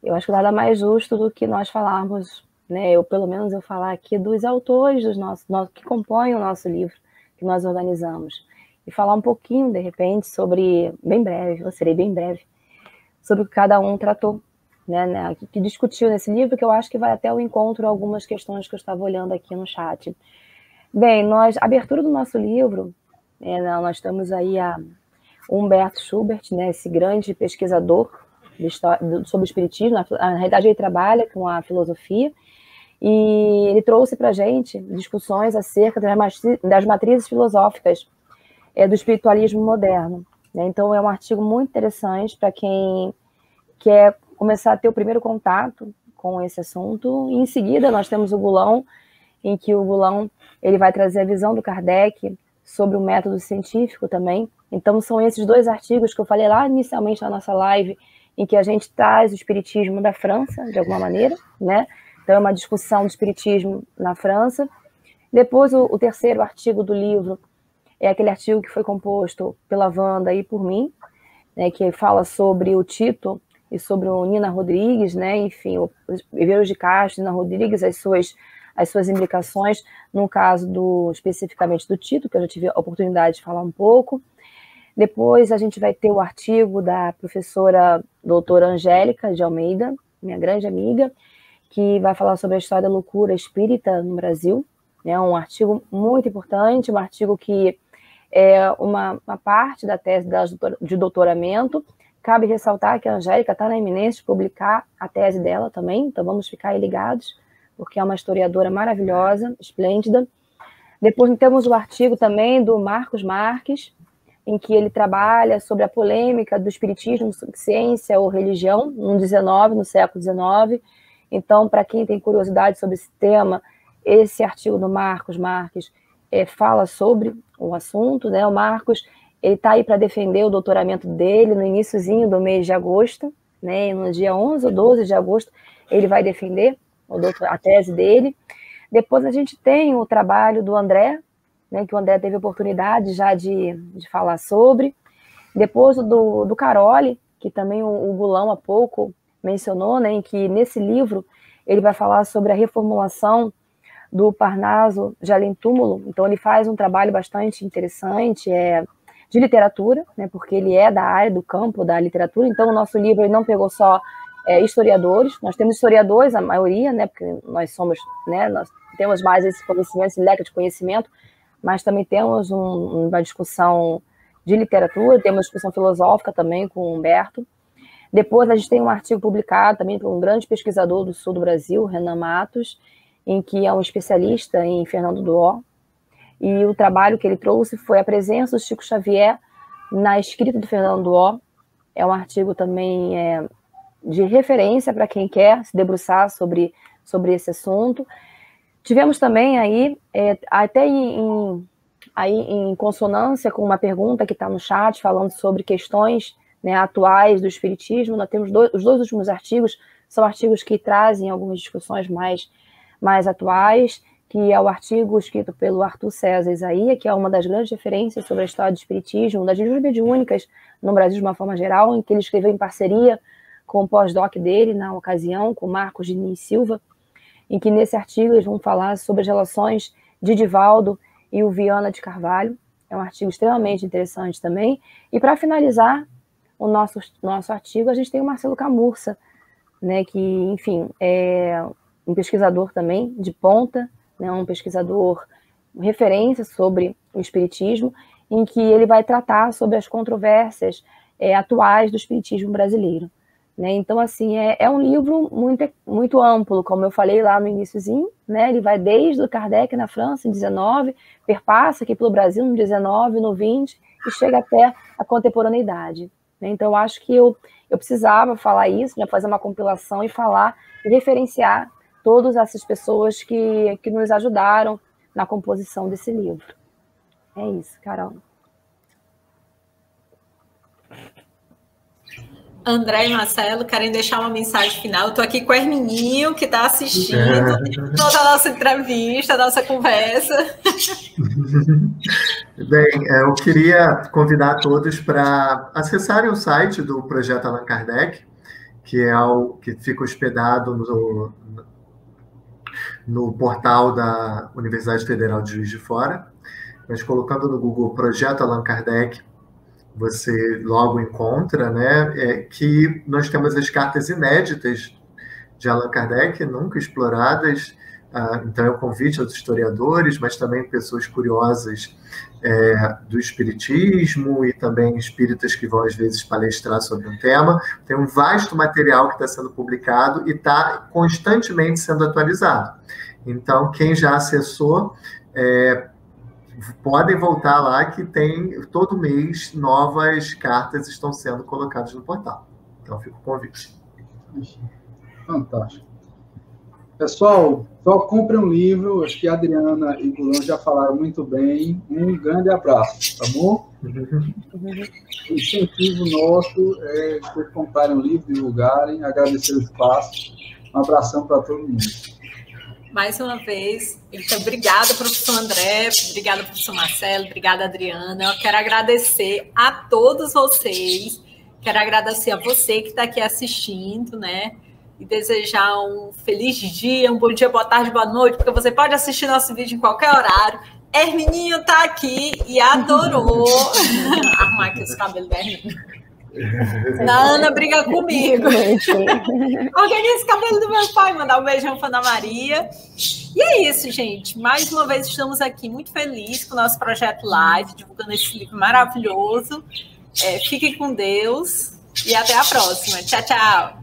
eu acho que nada mais justo do que nós falarmos, né? Pelo menos eu falar aqui dos autores que compõem o nosso livro, que nós organizamos. E falar um pouquinho, de repente, eu serei bem breve, sobre o que cada um tratou, né, que discutiu nesse livro, que eu acho que vai até ao encontro algumas questões que eu estava olhando aqui no chat. Bem, a abertura do nosso livro, nós temos aí a Humberto Schubert, né, esse grande pesquisador sobre o espiritismo. Na realidade, ele trabalha com a filosofia, e ele trouxe para a gente discussões acerca das matrizes filosóficas do espiritualismo moderno, né? Então, é um artigo muito interessante para quem quer começar a ter o primeiro contato com esse assunto. E, em seguida, nós temos o Gulão, em que o Gulão ele vai trazer a visão do Kardec sobre o método científico também. Então, são esses dois artigos que eu falei lá inicialmente na nossa live, em que a gente traz o espiritismo da França, de alguma maneira, né? Então, é uma discussão do espiritismo na França. Depois, o terceiro artigo do livro é aquele artigo que foi composto pela Wanda e por mim, né, que fala sobre o Tito e sobre o Nina Rodrigues, né, enfim, o Viveiros de Castro, Nina Rodrigues, as suas implicações, no caso especificamente do Tito, que eu já tive a oportunidade de falar um pouco. Depois a gente vai ter o artigo da professora doutora Angélica de Almeida, minha grande amiga, que vai falar sobre a história da loucura espírita no Brasil. É um artigo muito importante, um artigo que é uma parte da tese de doutoramento. Cabe ressaltar que a Angélica está na iminência de publicar a tese dela também, então vamos ficar aí ligados, porque é uma historiadora maravilhosa, esplêndida. Depois temos o artigo também do Marcos Marques, em que ele trabalha sobre a polêmica do espiritismo, ciência ou religião, no século XIX. Então, para quem tem curiosidade sobre esse tema, esse artigo do Marcos Marques fala sobre o assunto, né? O Marcos está aí para defender o doutoramento dele no iniciozinho do mês de agosto, né? No dia 11 ou 12 de agosto, ele vai defender a tese dele. Depois a gente tem o trabalho do André, né? Que o André teve oportunidade já de falar sobre. Depois do Caroli, que também o Gulão há pouco mencionou, né? Em que nesse livro ele vai falar sobre a reformulação do Parnaso de Além Túmulo. Então ele faz um trabalho bastante interessante de literatura, né, porque ele é da área, do campo da literatura. Então o nosso livro ele não pegou só historiadores, nós temos historiadores, a maioria, né, porque nós temos mais esse conhecimento, esse leque de conhecimento, mas também temos uma discussão de literatura, temos uma discussão filosófica também com o Humberto. Depois a gente tem um artigo publicado também por um grande pesquisador do sul do Brasil, Renan Matos, em que é um especialista em Fernando Duó, e o trabalho que ele trouxe foi a presença do Chico Xavier na escrita do Fernando Duó. É um artigo também de referência para quem quer se debruçar sobre esse assunto. Tivemos também aí, até em consonância com uma pergunta que está no chat, falando sobre questões, né, atuais do espiritismo. Nós temos os dois últimos artigos, são artigos que trazem algumas discussões mais atuais, que é o artigo escrito pelo Arthur César Isaia, que é uma das grandes referências sobre a história do espiritismo, uma das livros mediúnicas no Brasil de uma forma geral, em que ele escreveu em parceria com o pós-doc dele, na ocasião, com Marcos Diniz Silva. em que nesse artigo eles vão falar sobre as relações de Divaldo e o Viana de Carvalho. É um artigo extremamente interessante também. E para finalizar o nosso artigo, a gente tem o Marcelo Camurça, né, que, enfim, é um pesquisador também de ponta, né, um pesquisador referência sobre o espiritismo, em que ele vai tratar sobre as controvérsias atuais do espiritismo brasileiro. Né? Então, assim, é um livro muito amplo, como eu falei lá no iniciozinho, né? Ele vai desde o Kardec na França, em 19, perpassa aqui pelo Brasil no 19, no 20, e chega até a contemporaneidade. Né? Então, eu acho que eu precisava falar isso, né? Fazer uma compilação e falar e referenciar todas essas pessoas que nos ajudaram na composição desse livro. É isso, Carol. André e Marcelo querem deixar uma mensagem final. Eu estou aqui com o Hermininho, que está assistindo toda a nossa entrevista, a nossa conversa. Bem, eu queria convidar todos para acessarem o site do Projeto Allan Kardec, que fica hospedado no portal da Universidade Federal de Juiz de Fora. Mas colocando no Google Projeto Allan Kardec, você logo encontra, né, que nós temos as cartas inéditas de Allan Kardec, nunca exploradas. Então, é um convite aos historiadores, mas também pessoas curiosas do espiritismo e também espíritas que vão, às vezes, palestrar sobre um tema. Tem um vasto material que está sendo publicado e está constantemente sendo atualizado. Então, quem já acessou, podem voltar lá, que tem todo mês novas cartas estão sendo colocadas no portal. Então, fica o convite. Fantástico. Pessoal, só comprem um livro, acho que a Adriana e o Gulão já falaram muito bem. Um grande abraço, tá bom? O incentivo nosso é vocês comprarem um livro, divulgarem, agradecer o espaço. Um abração para todo mundo. Mais uma vez, então, obrigada, professor André, obrigada, professor Marcelo, obrigada, Adriana. Eu quero agradecer a todos vocês, quero agradecer a você que está aqui assistindo, né? E desejar um feliz dia, um bom dia, boa tarde, boa noite, porque você pode assistir nosso vídeo em qualquer horário. Hermininho está aqui e adorou arrumar aqui os cabelos da Hermininho. A Ana briga comigo. Organiza esse cabelo do meu pai, mandar um beijão para Ana Maria. E é isso, gente. Mais uma vez estamos aqui muito felizes com o nosso projeto live, divulgando esse livro maravilhoso. Fiquem com Deus e até a próxima. Tchau, tchau.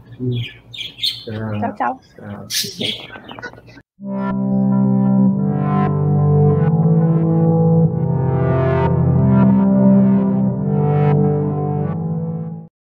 Tchau, tchau.